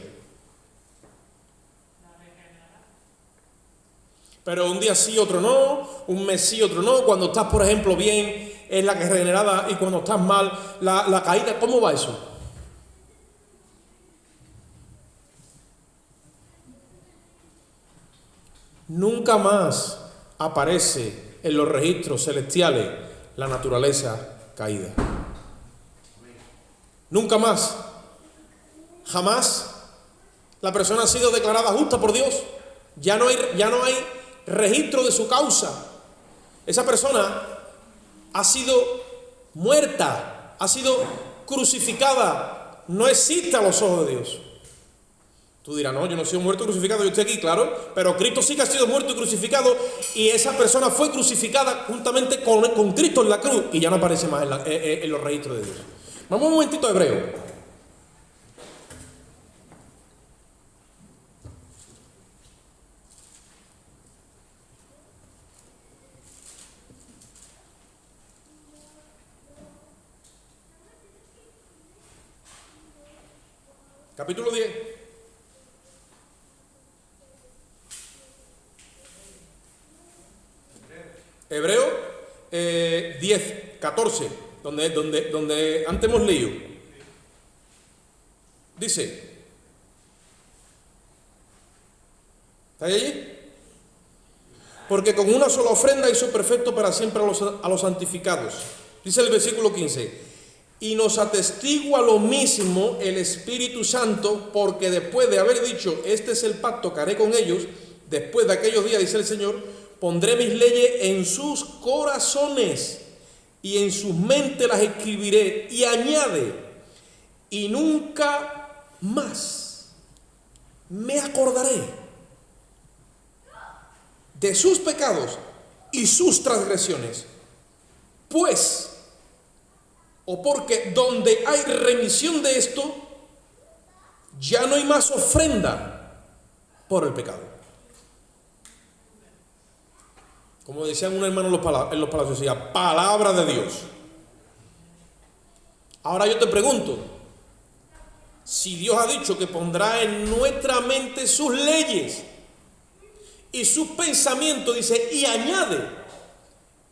Pero un día sí, otro no, un mes sí, otro no. Cuando estás, por ejemplo, bien, es la que es regenerada, y cuando estás mal, la caída. ¿Cómo va eso? Nunca más aparece en los registros celestiales la naturaleza caída. Nunca más. Jamás la persona ha sido declarada justa por Dios. Ya no hay registro de su causa. Esa persona ha sido muerta, ha sido crucificada. No existe a los ojos de Dios. Tú dirás, no, yo no soy muerto y crucificado, yo estoy aquí, claro, pero Cristo sí que ha sido muerto y crucificado, y esa persona fue crucificada juntamente con Cristo en la cruz, y ya no aparece más en los registros de Dios. Vamos un momentito a Hebreo. Capítulo 10. Hebreo 10, 14, donde antes hemos leído. Dice, ¿está allí? Porque con una sola ofrenda hizo perfecto para siempre a los santificados. Dice el versículo 15, y nos atestigua lo mismo el Espíritu Santo, porque después de haber dicho, este es el pacto que haré con ellos, después de aquellos días, dice el Señor, pondré mis leyes en sus corazones y en sus mentes las escribiré. Y añade, y nunca más me acordaré de sus pecados y sus transgresiones. Pues, o porque donde hay remisión de esto, ya no hay más ofrenda por el pecado. Como decían un hermano en los palacios, decía, palabra de Dios. Ahora yo te pregunto, si Dios ha dicho que pondrá en nuestra mente sus leyes y sus pensamientos, dice, y añade,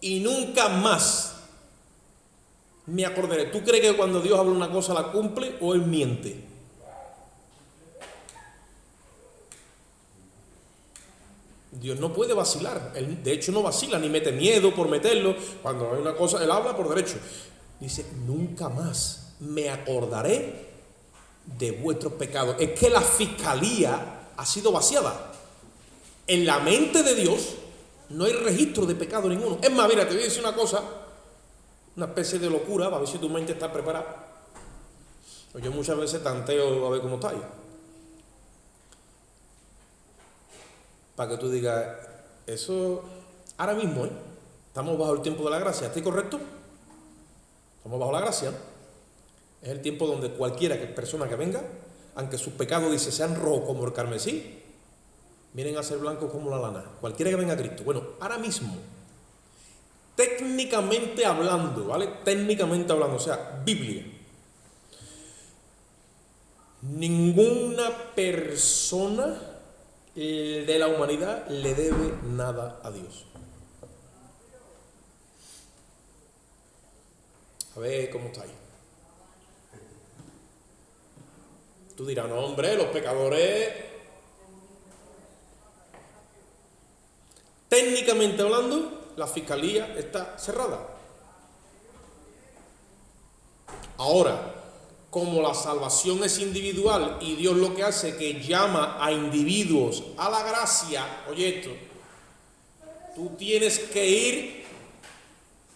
y nunca más me acordaré. ¿Tú crees que cuando Dios habla una cosa la cumple o Él miente? Dios no puede vacilar. Él, de hecho, no vacila ni mete miedo por meterlo. Cuando hay una cosa, Él habla por derecho. Dice, nunca más me acordaré de vuestros pecados. Es que la fiscalía ha sido vaciada. En la mente de Dios no hay registro de pecado ninguno. Es más, mira, te voy a decir una cosa, una especie de locura, para ver si tu mente está preparada. Yo muchas veces tanteo a ver cómo estáis, para que tú digas, eso ahora mismo, estamos bajo el tiempo de la gracia, ¿estoy correcto? Estamos bajo la gracia, ¿no? Es el tiempo donde cualquiera persona que venga, aunque sus pecados, dice, sean rojos como el carmesí, vienen a ser blancos como la lana. Cualquiera que venga a Cristo. Bueno, ahora mismo, técnicamente hablando, ¿vale? Técnicamente hablando, o sea, Biblia. Ninguna persona de la humanidad le debe nada a Dios. A ver cómo está ahí. Tú dirás, no, hombre, los pecadores. Técnicamente hablando, la fiscalía está cerrada. Ahora, como la salvación es individual y Dios lo que hace es que llama a individuos a la gracia, oye esto, tú tienes que ir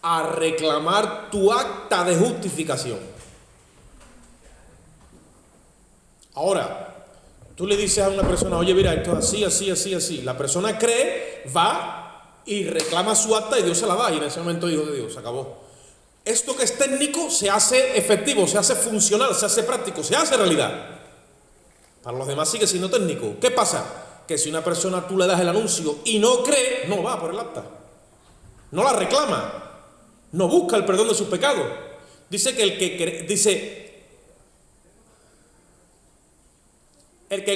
a reclamar tu acta de justificación. Ahora, tú le dices a una persona, oye, mira, esto es así, así, así, así. La persona cree, va y reclama su acta y Dios se la da. Y en ese momento, hijo de Dios, se acabó. Esto que es técnico se hace efectivo, se hace funcional, se hace práctico, se hace realidad. Para los demás sigue siendo técnico. ¿Qué pasa? Que si una persona tú le das el anuncio y no cree, no va por el acta. No la reclama. No busca el perdón de sus pecados. Dice que el que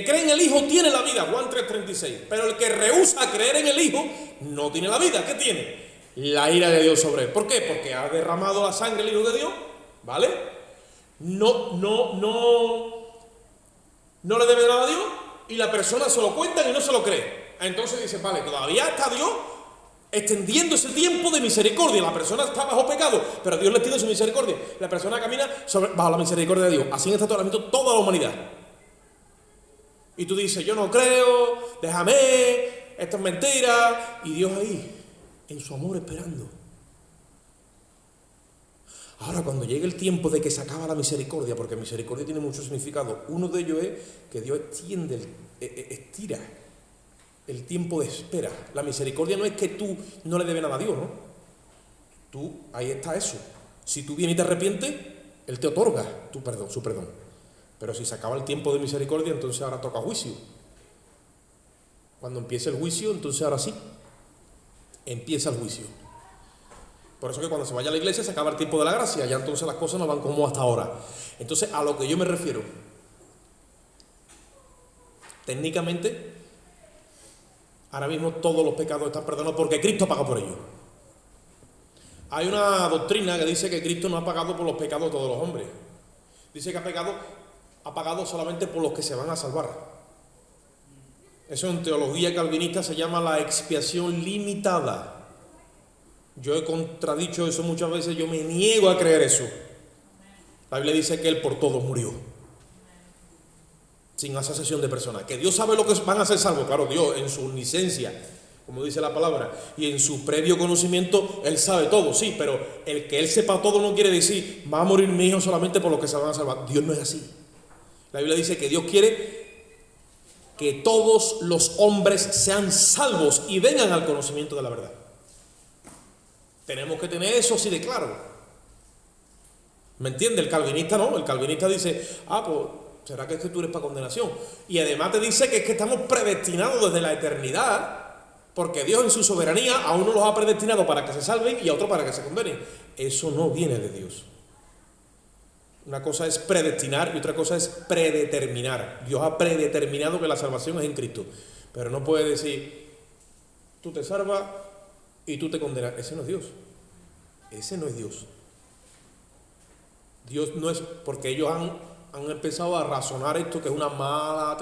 cree en el Hijo tiene la vida, Juan 3:36. Pero el que rehúsa creer en el Hijo no tiene la vida. ¿Qué tiene? La ira de Dios sobre él. ¿Por qué? Porque ha derramado la sangre el Hijo de Dios, ¿vale? No le debe nada a Dios y la persona se lo cuenta y no se lo cree. Entonces dice, vale, todavía está Dios extendiendo ese tiempo de misericordia. La persona está bajo pecado, pero Dios le extiende su misericordia. La persona camina bajo la misericordia de Dios. Así en este tratamiento toda la humanidad. Y tú dices, yo no creo, déjame, esto es mentira. Y Dios ahí, en su amor, esperando. Ahora, cuando llegue el tiempo de que se acaba la misericordia, porque misericordia tiene muchos significados, uno de ellos es que Dios estira el tiempo de espera. La misericordia no es que tú no le debes nada a Dios, ¿no? Tú, ahí está eso. Si tú vienes y te arrepientes, Él te otorga su perdón. Pero si se acaba el tiempo de misericordia, entonces ahora toca juicio. Cuando empiece el juicio, entonces ahora sí, empieza el juicio. Por eso que cuando se vaya a la iglesia se acaba el tiempo de la gracia, ya entonces las cosas no van como hasta ahora. Entonces, a lo que yo me refiero, técnicamente, ahora mismo todos los pecados están perdonados porque Cristo paga por ellos. Hay una doctrina que dice que Cristo no ha pagado por los pecados de todos los hombres. Dice que ha pagado solamente por los que se van a salvar. Eso en teología calvinista se llama la expiación limitada. Yo he contradicho eso muchas veces, yo me niego a creer eso. La Biblia dice que Él por todos murió, sin asociación de personas. Que Dios sabe lo que van a ser salvos. Claro, Dios en su omnisciencia, como dice la palabra, y en su previo conocimiento, Él sabe todo, sí, pero el que Él sepa todo no quiere decir, va a morir mi hijo solamente por los que se van a salvar. Dios no es así. La Biblia dice que Dios quiere que todos los hombres sean salvos y vengan al conocimiento de la verdad. Tenemos que tener eso así de claro. ¿Me entiende? El calvinista no. El calvinista dice, pues será que tú eres para condenación. Y además te dice que es que estamos predestinados desde la eternidad, porque Dios en su soberanía a uno los ha predestinado para que se salven y a otro para que se condenen. Eso no viene de Dios. Una cosa es predestinar y otra cosa es predeterminar. Dios ha predeterminado que la salvación es en Cristo. Pero no puede decir, tú te salvas y tú te condenas. Ese no es Dios. Ese no es Dios. Dios no es, porque ellos han empezado a razonar esto, que es una mala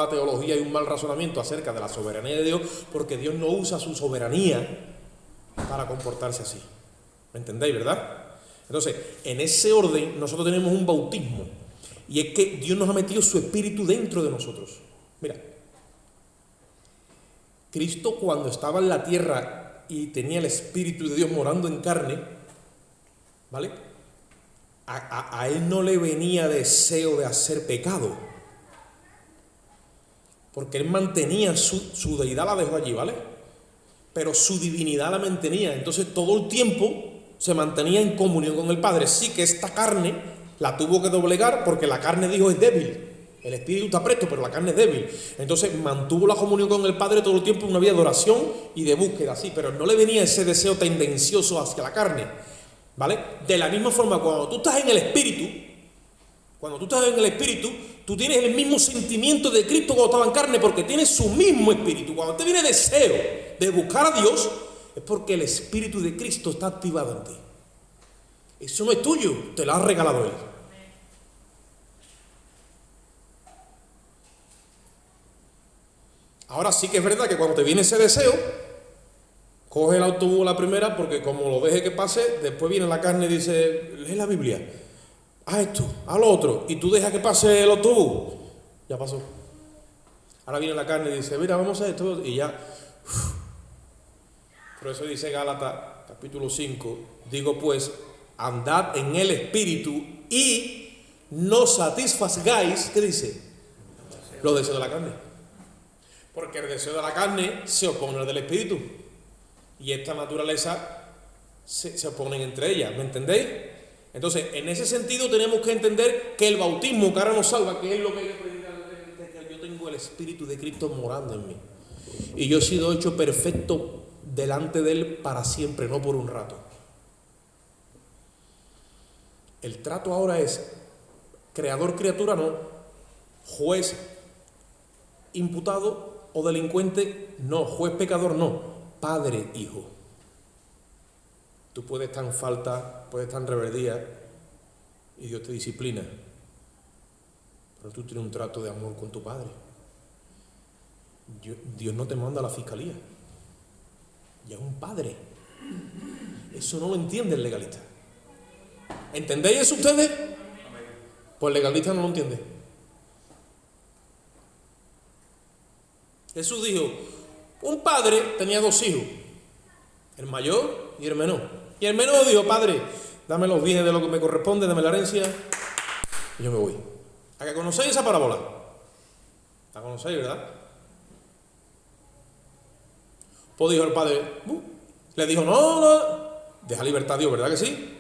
teología y un mal razonamiento acerca de la soberanía de Dios, porque Dios no usa su soberanía para comportarse así. ¿Me entendéis, verdad? Entonces, en ese orden, nosotros tenemos un bautismo, y es que Dios nos ha metido su espíritu dentro de nosotros. Mira, Cristo cuando estaba en la tierra y tenía el Espíritu de Dios morando en carne, ¿vale? A Él no le venía deseo de hacer pecado, porque Él mantenía su deidad, la dejó allí, ¿vale? Pero su divinidad la mantenía. Entonces todo el tiempo se mantenía en comunión con el Padre. Sí que esta carne la tuvo que doblegar, porque la carne, dijo, es débil. El espíritu está presto, pero la carne es débil. Entonces mantuvo la comunión con el Padre todo el tiempo en una vida de oración y de búsqueda, sí, pero no le venía ese deseo tendencioso hacia la carne, ¿vale? De la misma forma, cuando tú estás en el espíritu, tú tienes el mismo sentimiento de Cristo cuando estaba en carne, porque tienes su mismo espíritu. Cuando te viene deseo de buscar a Dios, es porque el espíritu de Cristo está activado en ti. Eso no es tuyo, te lo ha regalado Él. Ahora sí que es verdad que cuando te viene ese deseo, coge el autobús a la primera, porque como lo deje que pase, después viene la carne y dice, lee la Biblia, haz esto, haz lo otro, y tú dejas que pase el autobús, ya pasó. Ahora viene la carne y dice, mira, vamos a esto, y ya. Por eso dice Gálatas capítulo 5, digo pues, andad en el espíritu y no satisfagáis, ¿qué dice? Los deseos de la carne. Porque el deseo de la carne se opone al del espíritu. Y esta naturaleza se oponen entre ellas, ¿me entendéis? Entonces, en ese sentido tenemos que entender que el bautismo que ahora nos salva, que es lo que yo predico, que yo tengo el Espíritu de Cristo morando en mí. Y yo he sido hecho perfecto delante de Él para siempre, no por un rato. El trato ahora es creador-criatura, no. Juez imputado o delincuente, no. Juez pecador, no. Padre-hijo. Tú puedes estar en falta, puedes estar en rebeldía y Dios te disciplina, pero tú tienes un trato de amor con tu Padre. Dios no te manda a la fiscalía, ya es un Padre. Eso no lo entiende el legalista. ¿Entendéis eso ustedes? Pues el legalista no lo entiende. Jesús dijo, un padre tenía 2 hijos, el mayor y el menor. Y el menor dijo, padre, dame los bienes de lo que me corresponde, dame la herencia, y yo me voy. ¿A que conocéis esa parábola? ¿La conocéis, verdad? Pues dijo el padre, le dijo, no, deja libertad a Dios, ¿verdad que sí?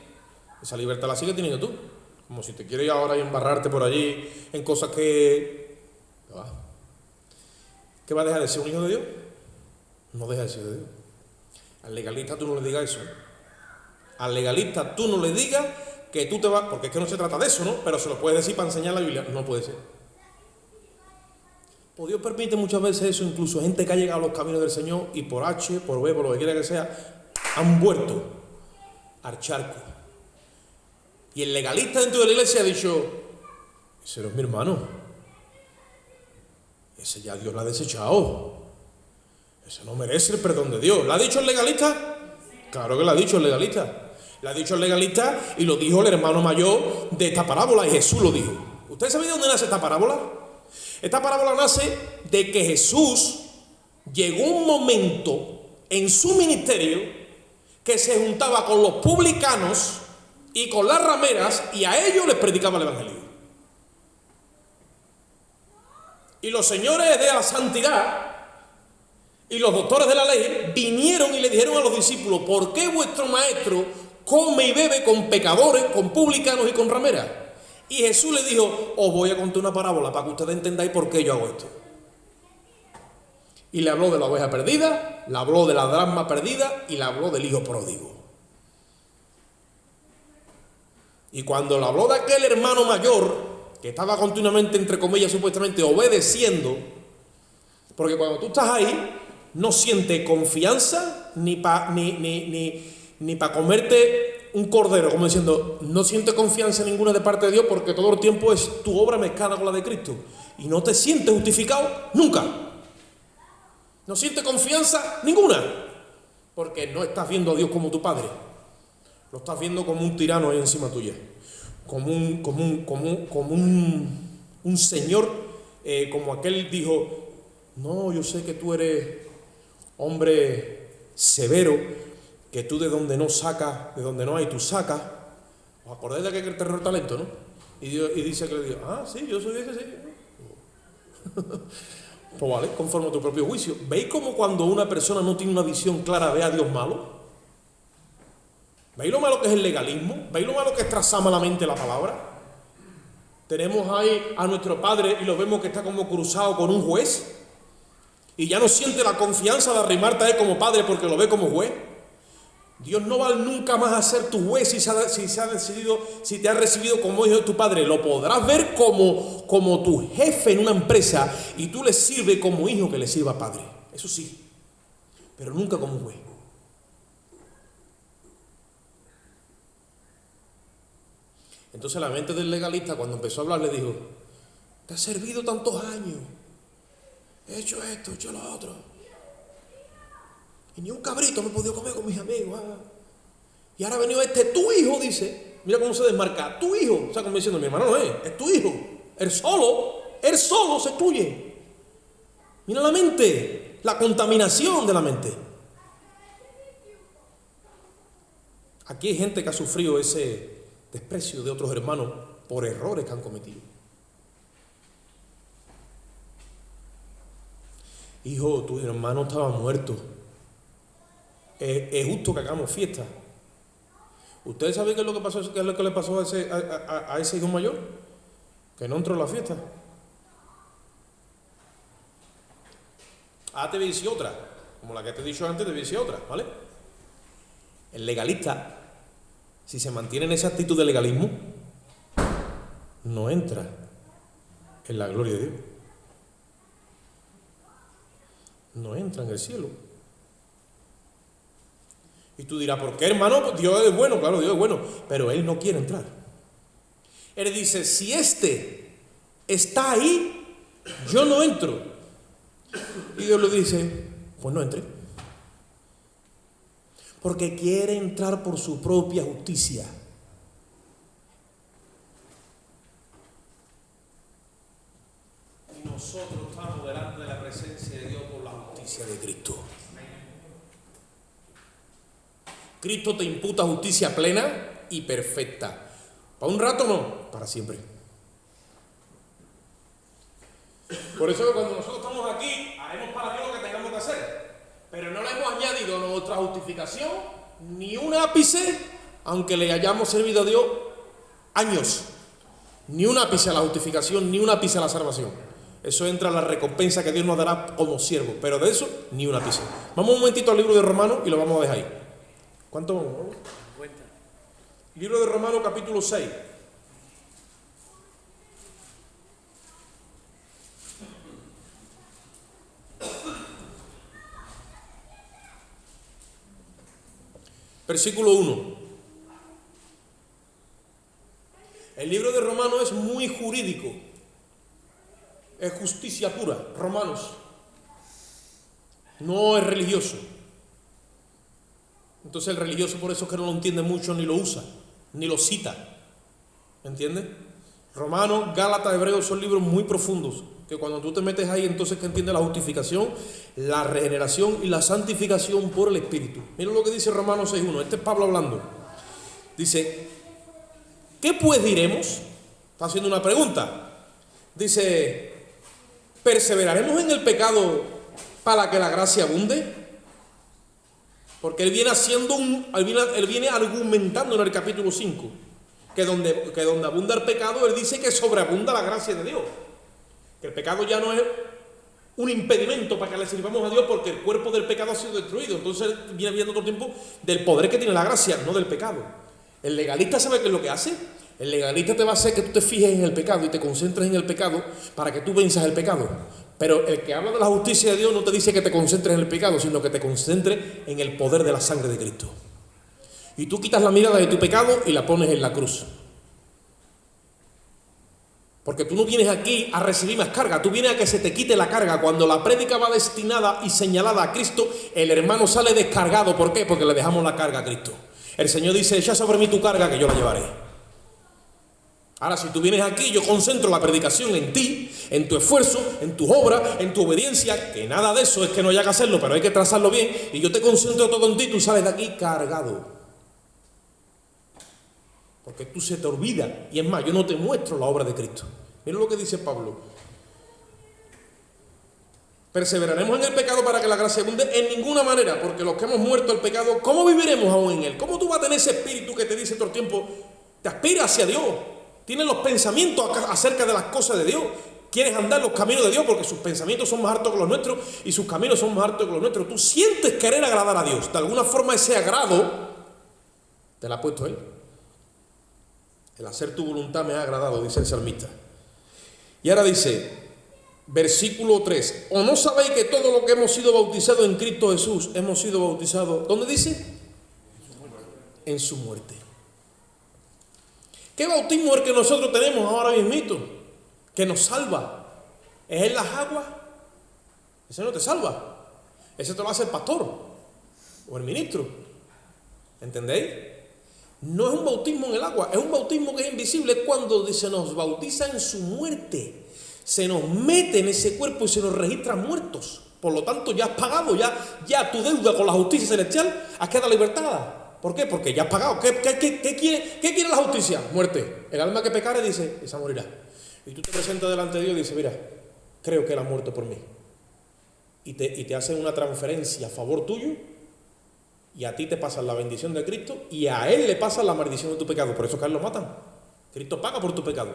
Esa libertad la sigue teniendo tú. Como si te quieres ir ahora y embarrarte por allí en cosas que... ¿Qué va a dejar de ser un hijo de Dios? No deja de ser de Dios. Al legalista tú no le digas eso. Al legalista tú no le digas que tú te vas, porque es que no se trata de eso, ¿no? Pero se lo puedes decir para enseñar la Biblia. No puede ser. Pues Dios permite muchas veces eso, incluso gente que ha llegado a los caminos del Señor y por H, por B, por lo que quiera que sea, han vuelto al charco. Y el legalista dentro de la iglesia ha dicho, ese no es mi hermano, ese ya Dios lo ha desechado, ese no merece el perdón de Dios. ¿Lo ha dicho el legalista? Claro que lo ha dicho el legalista. Lo ha dicho el legalista y lo dijo el hermano mayor de esta parábola, y Jesús lo dijo. ¿Usted sabe de dónde nace esta parábola? Esta parábola nace de que Jesús llegó un momento en su ministerio que se juntaba con los publicanos y con las rameras, y a ellos les predicaba el evangelio. Y los señores de la santidad y los doctores de la ley vinieron y le dijeron a los discípulos, ¿por qué vuestro maestro come y bebe con pecadores, con publicanos y con rameras? Y Jesús le dijo, os voy a contar una parábola para que ustedes entendáis por qué yo hago esto. Y le habló de la oveja perdida, le habló de la dracma perdida y le habló del hijo pródigo. Y cuando le habló de aquel hermano mayor que estaba continuamente, entre comillas, supuestamente obedeciendo, porque cuando tú estás ahí no sientes confianza ni para comerte un cordero, como diciendo, no sientes confianza ninguna de parte de Dios, porque todo el tiempo es tu obra mezclada con la de Cristo y no te sientes justificado nunca. No sientes confianza ninguna, porque no estás viendo a Dios como tu Padre, lo estás viendo como un tirano ahí encima tuya, como un señor, como aquel dijo, no, yo sé que tú eres hombre severo, que tú de donde no sacas, de donde no hay, tú sacas. ¿Os acordáis de aquel terror talento, no? Y dice que le dijo, sí, yo soy ese, sí. Pues vale, conforme a tu propio juicio. ¿Veis cómo cuando una persona no tiene una visión clara ve a Dios malo? ¿Veis lo malo que es el legalismo? ¿Veis lo malo que es trazar malamente la palabra? Tenemos ahí a nuestro Padre y lo vemos que está como cruzado con un juez y ya no siente la confianza de arrimarte a Él como Padre porque lo ve como juez. Dios no va nunca más a ser tu juez si te ha recibido como hijo de tu Padre. Lo podrás ver como tu jefe en una empresa y tú le sirves como hijo que le sirva a Padre. Eso sí, pero nunca como un juez. Entonces la mente del legalista, cuando empezó a hablar, le dijo, te has servido tantos años, he hecho esto, he hecho lo otro, y ni un cabrito me he podido comer con mis amigos. Y ahora ha venido tu hijo, dice, mira cómo se desmarca, tu hijo, o sea, como diciendo, mi hermano no es tu hijo, él solo se excluye. Mira la mente, la contaminación de la mente. Aquí hay gente que ha sufrido ese desprecio de otros hermanos por errores que han cometido. Hijo, tu hermano estaba muerto. Es justo que hagamos fiesta. ¿Ustedes saben qué es lo que pasó? ¿Qué es lo que le pasó a ese hijo mayor? Que no entró en la fiesta. Te voy a decir otra. Como la que te he dicho antes, te voy a decir otra, ¿vale? El legalista, si se mantiene en esa actitud de legalismo, no entra en la gloria de Dios. No entra en el cielo. Y tú dirás, ¿por qué, hermano? Pues Dios es bueno, claro, Dios es bueno, pero Él no quiere entrar. Él dice, si este está ahí, yo no entro. Y Dios le dice, pues no entre. Porque quiere entrar por su propia justicia. Y nosotros estamos delante de la presencia de Dios por la justicia de Cristo. Cristo te imputa justicia plena y perfecta. ¿Para un rato no? Para siempre. Por eso que cuando nosotros estamos aquí, haremos para Dios lo que tengamos que hacer. Pero no le hemos añadido a nuestra justificación ni un ápice, aunque le hayamos servido a Dios años. Ni un ápice a la justificación, ni un ápice a la salvación. Eso entra en la recompensa que Dios nos dará como siervo. Pero de eso, ni un ápice. Vamos un momentito al libro de Romanos y lo vamos a dejar ahí. ¿Cuánto vamos? 50. Libro de Romanos, capítulo 6. versículo 1. El libro de Romanos es muy jurídico. Es justicia pura, Romanos. No es religioso. Entonces el religioso por eso es que no lo entiende mucho, ni lo usa, ni lo cita. ¿Entiendes? Romanos, Gálatas, Hebreos son libros muy profundos, que cuando tú te metes ahí, entonces que entiendes la justificación, la regeneración y la santificación por el Espíritu. Mira lo que dice Romanos 6.1. Este es Pablo hablando. Dice, ¿qué pues diremos? Está haciendo una pregunta. Dice, ¿perseveraremos en el pecado para que la gracia abunde? Porque él viene argumentando en el capítulo 5 que donde abunda el pecado, él dice que sobreabunda la gracia de Dios. Que el pecado ya no es un impedimento para que le sirvamos a Dios, porque el cuerpo del pecado ha sido destruido. Entonces él viene viendo todo el tiempo del poder que tiene la gracia, no del pecado. El legalista sabe qué es lo que hace. El legalista te va a hacer que tú te fijes en el pecado y te concentres en el pecado para que tú venzas el pecado. Pero el que habla de la justicia de Dios no te dice que te concentres en el pecado, sino que te concentres en el poder de la sangre de Cristo. Y tú quitas la mirada de tu pecado y la pones en la cruz. Porque tú no vienes aquí a recibir más carga, tú vienes a que se te quite la carga. Cuando la prédica va destinada y señalada a Cristo, el hermano sale descargado. ¿Por qué? Porque le dejamos la carga a Cristo. El Señor dice, echa sobre mí tu carga que yo la llevaré. Ahora, si tú vienes aquí, yo concentro la predicación en ti, en tu esfuerzo, en tus obras, en tu obediencia, que nada de eso es que no haya que hacerlo, pero hay que trazarlo bien, y yo te concentro todo en ti, tú sales de aquí cargado. Porque tú se te olvida, y es más, yo no te muestro la obra de Cristo. Mira lo que dice Pablo. Perseveraremos en el pecado para que la gracia abunde en ninguna manera, porque los que hemos muerto al pecado, ¿cómo viviremos aún en él? ¿Cómo tú vas a tener ese espíritu que te dice todo el tiempo, te aspira hacia Dios? Tienes los pensamientos acerca de las cosas de Dios. Quieres andar los caminos de Dios porque sus pensamientos son más altos que los nuestros y sus caminos son más altos que los nuestros. Tú sientes querer agradar a Dios. De alguna forma ese agrado te lo ha puesto Él. El hacer tu voluntad me ha agradado, dice el salmista. Y ahora dice, versículo 3. ¿O no sabéis que todo lo que hemos sido bautizados en Cristo Jesús, hemos sido bautizados, ¿dónde dice? En su muerte. ¿Qué bautismo es el que nosotros tenemos ahora mismito? Que nos salva. ¿Es en las aguas? Ese no te salva. Ese te lo hace el pastor o el ministro. ¿Entendéis? No es un bautismo en el agua, es un bautismo que es invisible cuando se nos bautiza en su muerte. Se nos mete en ese cuerpo y se nos registra muertos. Por lo tanto, ya has pagado, ya tu deuda con la justicia celestial has quedado libertada. ¿Por qué? Porque ya has pagado. ¿Qué quiere la justicia? Muerte. El alma que pecare dice, esa morirá. Y tú te presentas delante de Dios y dices, mira, creo que Él ha muerto por mí. Y te hacen una transferencia a favor tuyo, y a ti te pasan la bendición de Cristo, y a Él le pasan la maldición de tu pecado. Por eso que a Él lo matan. Cristo paga por tu pecado.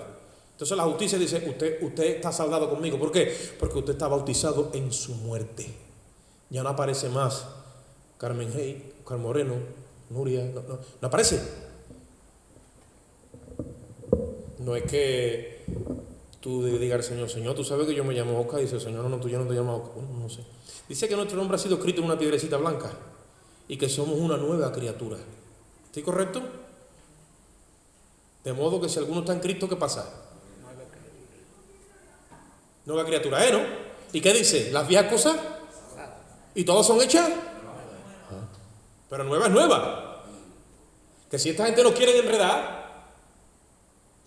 Entonces la justicia dice, usted está saldado conmigo. ¿Por qué? Porque usted está bautizado en su muerte. Ya no aparece más Carmen Hey, Oscar Moreno, Nuria, no aparece. No es que tú digas al Señor, tú sabes que yo me llamo Oscar, y dice el Señor, no, tú ya no te llamas Oscar. Bueno, no sé. Dice que nuestro nombre ha sido escrito en una piedrecita blanca y que somos una nueva criatura. ¿Estoy correcto? De modo que si alguno está en Cristo, ¿qué pasa? Nueva criatura, ¿no? ¿Y qué dice? ¿Las viejas cosas? ¿Y todas son hechas? Pero nueva es nueva. Que si esta gente nos quiere enredar,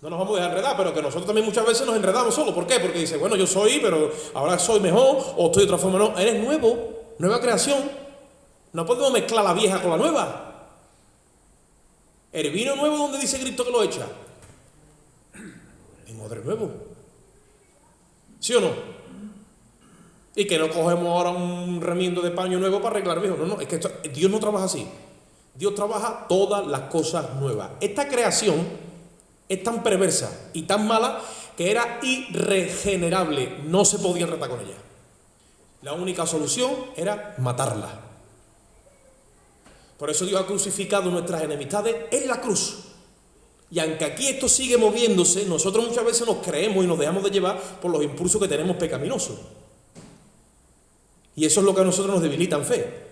no nos vamos a dejar enredar, pero que nosotros también muchas veces nos enredamos solo. ¿Por qué? Porque dice, bueno, yo soy, pero ahora soy mejor, o estoy de otra forma. No, eres nuevo, nueva creación. No podemos mezclar la vieja con la nueva. El vino nuevo, ¿dónde dice Cristo que lo echa? En odre nuevo. ¿Sí o no? Y que no cogemos ahora un remiendo de paño nuevo para arreglar viejo. No, es que Dios no trabaja así. Dios trabaja todas las cosas nuevas. Esta creación es tan perversa y tan mala que era irregenerable. No se podía tratar con ella. La única solución era matarla. Por eso Dios ha crucificado nuestras enemistades en la cruz. Y aunque aquí esto sigue moviéndose, nosotros muchas veces nos creemos y nos dejamos de llevar por los impulsos que tenemos pecaminosos. Y eso es lo que a nosotros nos debilita en fe.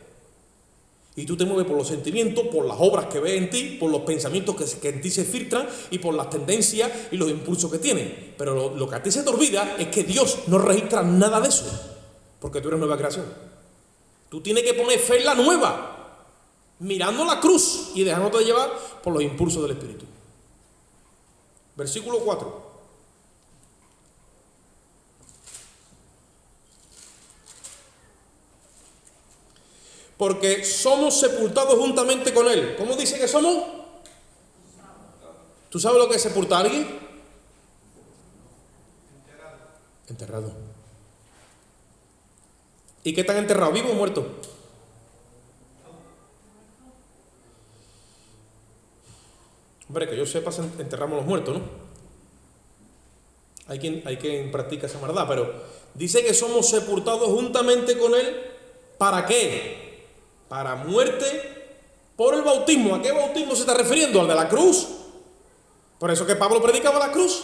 Y tú te mueves por los sentimientos, por las obras que ves en ti, por los pensamientos que en ti se filtran y por las tendencias y los impulsos que tienes. Pero lo que a ti se te olvida es que Dios no registra nada de eso, porque tú eres nueva creación. Tú tienes que poner fe en la nueva, mirando la cruz y dejándote llevar por los impulsos del Espíritu. Versículo 4. Porque somos sepultados juntamente con Él. ¿Cómo dice que somos? ¿Tú sabes lo que es sepultar a alguien? Enterrado. ¿Y qué están enterrados? ¿Vivo o muerto? Hombre, que yo sepa, enterramos los muertos, ¿no? Hay quien practica esa maldad, pero dice que somos sepultados juntamente con Él. ¿Para qué? Para muerte por el bautismo. ¿A qué bautismo se está refiriendo? Al de la cruz. Por eso que Pablo predicaba la cruz.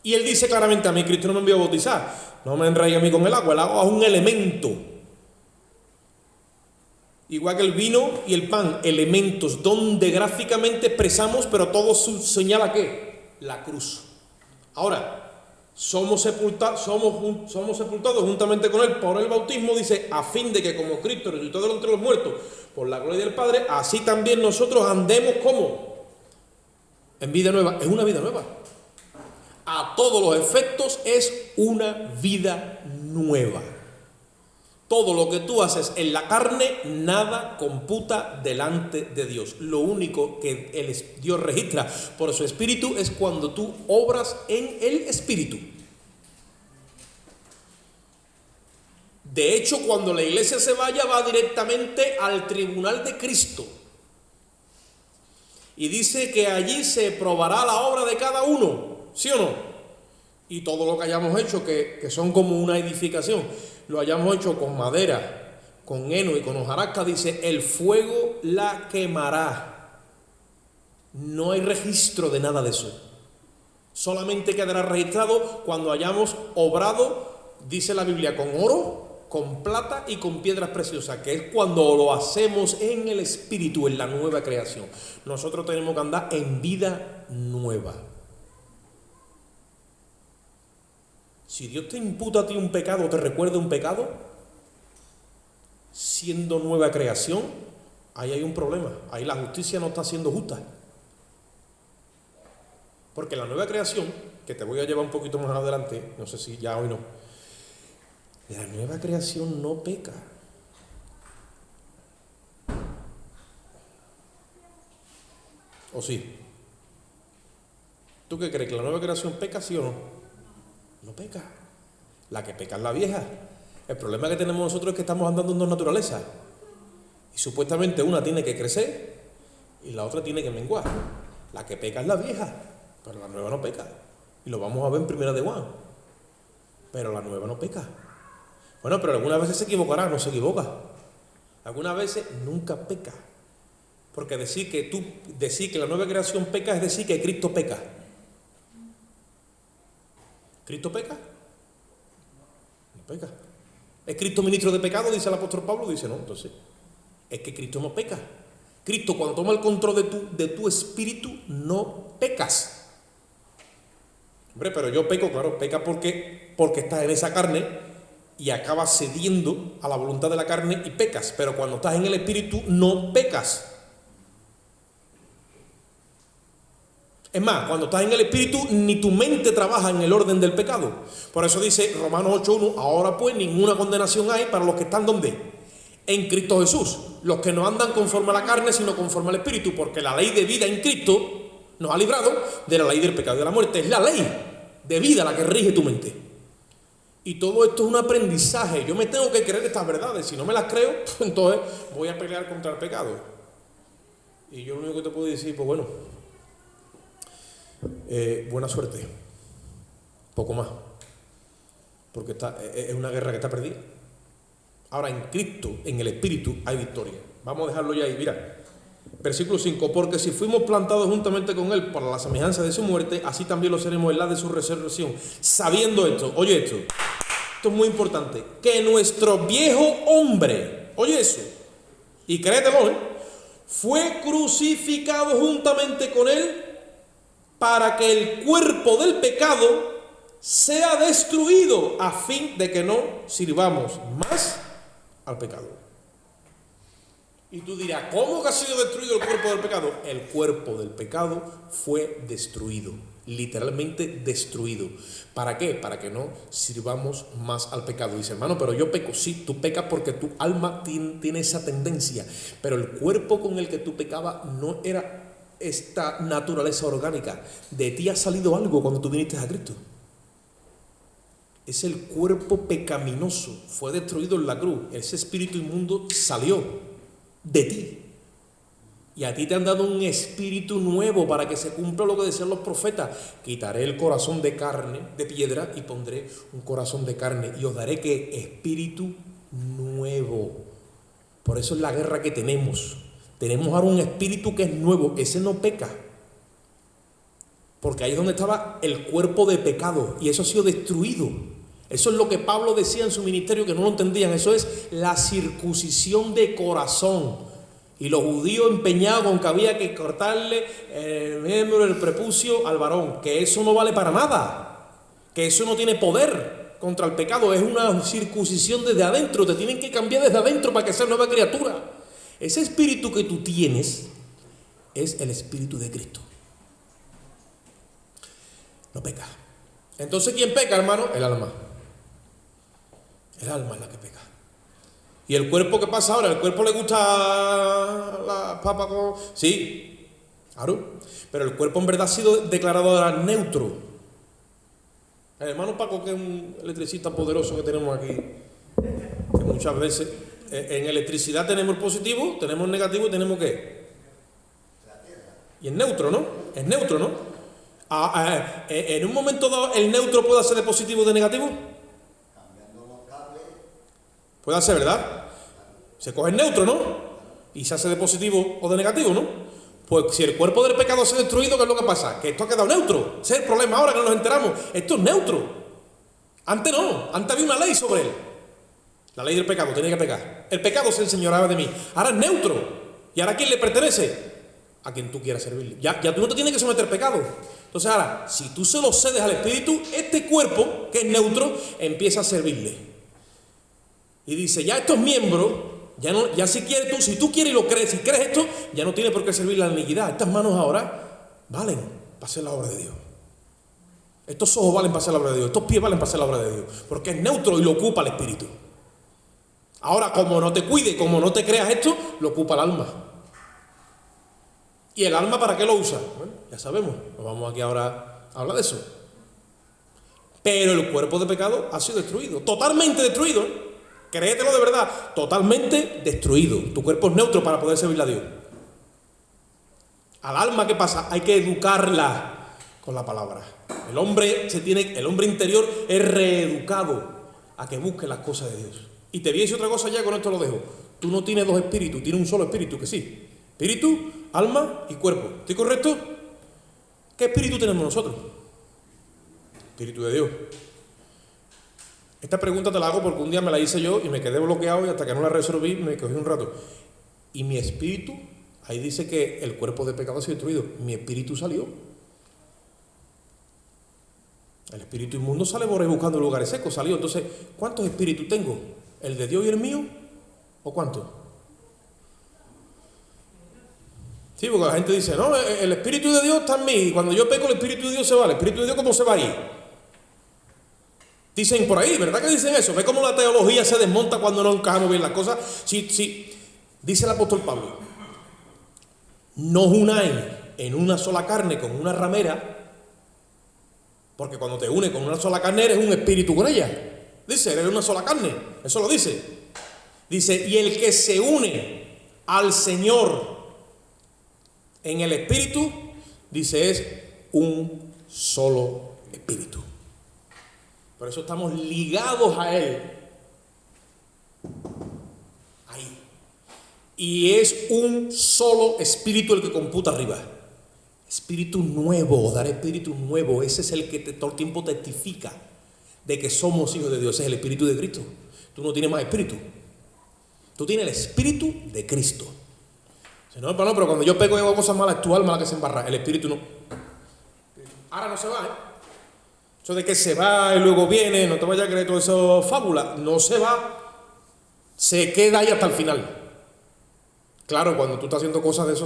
Y él dice claramente: a mí Cristo no me envió a bautizar. No me enrayé a mí con el agua. El agua es un elemento. Igual que el vino y el pan, elementos donde gráficamente expresamos, pero todo señala ¿qué? La cruz. Ahora, somos sepultados juntamente con Él por el bautismo, dice, a fin de que como Cristo resucitó de entre los muertos por la gloria del Padre, así también nosotros andemos como en vida nueva. Es una vida nueva. A todos los efectos es una vida nueva. Todo lo que tú haces en la carne, nada computa delante de Dios. Lo único que Dios registra por su Espíritu es cuando tú obras en el Espíritu. De hecho, cuando la iglesia se vaya, va directamente al tribunal de Cristo. Y dice que allí se probará la obra de cada uno, ¿sí o no? Y todo lo que hayamos hecho, que son como una edificación, lo hayamos hecho con madera, con heno y con hojarasca, dice, el fuego la quemará. No hay registro de nada de eso. Solamente quedará registrado cuando hayamos obrado, dice la Biblia, con oro, con plata y con piedras preciosas, que es cuando lo hacemos en el Espíritu, en la nueva creación. Nosotros tenemos que andar en vida nueva. Si Dios te imputa a ti un pecado, te recuerda un pecado, siendo nueva creación, ahí hay un problema. Ahí la justicia no está siendo justa. Porque la nueva creación, que te voy a llevar un poquito más adelante, no sé si ya hoy no, la nueva creación no peca. ¿O sí? ¿Tú qué crees? ¿Que la nueva creación peca, sí o no? No peca. La que peca es la vieja. El problema que tenemos nosotros es que estamos andando en dos naturalezas. Y supuestamente una tiene que crecer y la otra tiene que menguar. La que peca es la vieja, pero la nueva no peca. Y lo vamos a ver en 1 de Juan. Pero la nueva no peca. Bueno, pero algunas veces se equivocará, no se equivoca. Algunas veces nunca peca. Porque decir que la nueva creación peca es decir que Cristo peca. ¿Cristo peca? No peca. ¿Es Cristo ministro de pecado? Dice el apóstol Pablo. Dice, no, entonces, es que Cristo no peca. Cristo, cuando toma el control de tu espíritu, no pecas. Hombre, pero yo peco, claro, peca porque estás en esa carne y acabas cediendo a la voluntad de la carne y pecas. Pero cuando estás en el espíritu, no pecas. Es más, cuando estás en el Espíritu, ni tu mente trabaja en el orden del pecado. Por eso dice Romanos 8:1, ahora pues ninguna condenación hay para los que están ¿dónde? En Cristo Jesús. Los que no andan conforme a la carne, sino conforme al Espíritu, porque la ley de vida en Cristo nos ha librado de la ley del pecado y de la muerte. Es la ley de vida la que rige tu mente. Y todo esto es un aprendizaje. Yo me tengo que creer estas verdades. Si no me las creo, entonces voy a pelear contra el pecado. Y yo lo único que te puedo decir, pues bueno, buena suerte, poco más, porque es una guerra que está perdida. Ahora en Cristo, en el Espíritu, hay victoria. Vamos a dejarlo ya ahí, mira, versículo 5, porque si fuimos plantados juntamente con Él para la semejanza de su muerte, así también lo seremos en la de su resurrección, sabiendo esto, oye esto es muy importante, que nuestro viejo hombre, oye eso, y créetelo, fue crucificado juntamente con él para que el cuerpo del pecado sea destruido, a fin de que no sirvamos más al pecado. Y tú dirás, ¿cómo que ha sido destruido el cuerpo del pecado? El cuerpo del pecado fue destruido, literalmente destruido. ¿Para qué? Para que no sirvamos más al pecado. Dice, hermano, pero yo peco. Sí, tú pecas porque tu alma tiene esa tendencia, pero el cuerpo con el que tú pecabas no era esta naturaleza orgánica. De ti ha salido algo cuando tú viniste a Cristo. Es el cuerpo pecaminoso, fue destruido en la cruz. Ese espíritu inmundo salió de ti. Y a ti te han dado un espíritu nuevo para que se cumpla lo que decían los profetas. Quitaré el corazón de carne, de piedra, y pondré un corazón de carne. Y os daré que espíritu nuevo. Por eso es la guerra que tenemos. Tenemos ahora un espíritu que es nuevo. Ese no peca. Porque ahí es donde estaba el cuerpo de pecado. Y eso ha sido destruido. Eso es lo que Pablo decía en su ministerio, que no lo entendían. Eso es la circuncisión de corazón. Y los judíos empeñados con que había que cortarle el miembro del prepucio al varón. Que eso no vale para nada. Que eso no tiene poder contra el pecado. Es una circuncisión desde adentro. Te tienen que cambiar desde adentro para que seas nueva criatura. Ese espíritu que tú tienes es el espíritu de Cristo. No peca. Entonces, ¿quién peca, hermano? El alma. El alma es la que peca. ¿Y el cuerpo qué pasa ahora? ¿El cuerpo le gusta la papa con...? Sí, claro. Pero el cuerpo en verdad ha sido declarado ahora neutro. El hermano Paco, que es un electricista poderoso que tenemos aquí, que muchas veces en electricidad tenemos el positivo, tenemos el negativo y tenemos ¿qué? Y el neutro, ¿no? Es neutro, ¿no? En un momento dado, ¿el neutro puede ser de positivo o de negativo? Puede ser, ¿verdad? Se coge el neutro, ¿no? Y se hace de positivo o de negativo, ¿no? Pues si el cuerpo del pecado se ha destruido, ¿qué es lo que pasa? Que esto ha quedado neutro. Ese es el problema ahora que nos enteramos. Esto es neutro. Antes no. Antes había una ley sobre él. La ley del pecado, tenía que pecar. El pecado se enseñoreaba de mí. Ahora es neutro. ¿Y ahora a quién le pertenece? A quien tú quieras servirle. Ya tú no te tienes que someter pecado. Entonces ahora, si tú se lo cedes al Espíritu, este cuerpo, que es neutro, empieza a servirle. Y dice, ya estos miembros, ya si quieres tú, si tú quieres y lo crees, si crees esto, ya no tiene por qué servir la iniquidad. Estas manos ahora valen para hacer la obra de Dios. Estos ojos valen para hacer la obra de Dios. Estos pies valen para hacer la obra de Dios. Porque es neutro y lo ocupa el Espíritu. Ahora, como no te cuide, como no te creas esto, lo ocupa el alma. ¿Y el alma para qué lo usa? Bueno, ya sabemos. No vamos aquí ahora a hablar de eso. Pero el cuerpo de pecado ha sido destruido. Totalmente destruido. Créetelo de verdad. Totalmente destruido. Tu cuerpo es neutro para poder servirle a Dios. Al alma, ¿qué pasa? Hay que educarla con la palabra. El hombre interior es reeducado a que busque las cosas de Dios. Y te voy a decir otra cosa ya, con esto lo dejo. Tú no tienes dos espíritus, tienes un solo espíritu, que sí. Espíritu, alma y cuerpo. ¿Estoy correcto? ¿Qué espíritu tenemos nosotros? Espíritu de Dios. Esta pregunta te la hago porque un día me la hice yo y me quedé bloqueado y hasta que no la resolví me cogí un rato. Y mi espíritu, ahí dice que el cuerpo de pecado ha sido destruido. Mi espíritu salió. El espíritu inmundo sale por ahí buscando lugares secos, salió. Entonces, ¿cuántos espíritus tengo? ¿El de Dios y el mío? ¿O cuántos? Sí, porque la gente dice, no, el Espíritu de Dios está en mí, y cuando yo peco el Espíritu de Dios se va. ¿El Espíritu de Dios cómo se va ahí? Dicen por ahí, ¿verdad que dicen eso? ¿Ve cómo la teología se desmonta cuando no encajamos bien las cosas? Sí, dice el apóstol Pablo, no os unáis en una sola carne con una ramera, porque cuando te unes con una sola carne eres un espíritu con ella. Dice, eres una sola carne, eso lo dice. Dice, y el que se une al Señor en el espíritu, dice, es un solo espíritu. Por eso estamos ligados a Él. Ahí. Y es un solo espíritu el que computa arriba. Espíritu nuevo, os daré espíritu nuevo. Ese es el que todo el tiempo testifica de que somos hijos de Dios. Ese es el Espíritu de Cristo. Tú no tienes más espíritu. Tú tienes el Espíritu de Cristo. Si no, pero cuando yo peco y hago cosas malas, es tu alma la que se embarra, el Espíritu no. Ahora no se va, Eso de que se va y luego viene, no te vayas a creer todo eso fábula, no se va, se queda ahí hasta el final. Claro, cuando tú estás haciendo cosas de eso,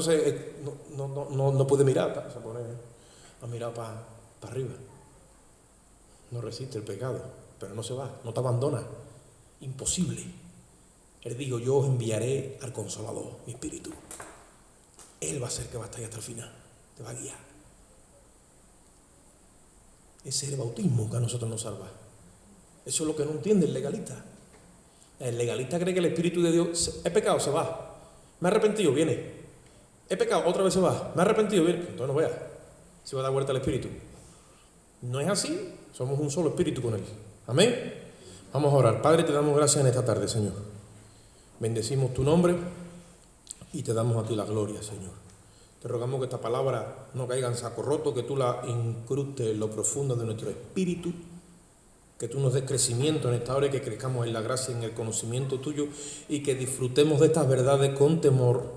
no puede mirar, se pone a mirar para arriba. No resiste el pecado, pero no se va, no te abandona. Imposible. Él dijo, yo os enviaré al Consolador, mi Espíritu. Él va a ser que va a estar ahí hasta el final, te va a guiar. Ese es el bautismo que a nosotros nos salva. Eso es lo que no entiende el legalista. El legalista cree que el Espíritu de Dios, he pecado, se va. Me he arrepentido, viene. He pecado, otra vez se va. Me he arrepentido, viene. Entonces no vea, se va a dar vuelta al Espíritu. No es así, somos un solo Espíritu con Él. Amén. Vamos a orar. Padre, te damos gracias en esta tarde, Señor. Bendecimos tu nombre y te damos a ti la gloria, Señor. Te rogamos que esta palabra no caiga en saco roto, que tú la incrustes en lo profundo de nuestro espíritu, que tú nos des crecimiento en esta hora y que crezcamos en la gracia y en el conocimiento tuyo y que disfrutemos de estas verdades con temor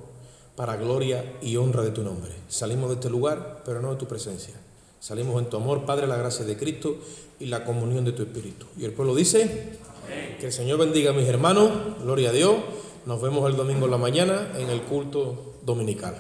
para gloria y honra de tu nombre. Salimos de este lugar, pero no de tu presencia. Salimos en tu amor, Padre, la gracia de Cristo y la comunión de tu Espíritu. Y el pueblo dice, amén. Que el Señor bendiga a mis hermanos, gloria a Dios. Nos vemos el domingo en la mañana en el culto dominical.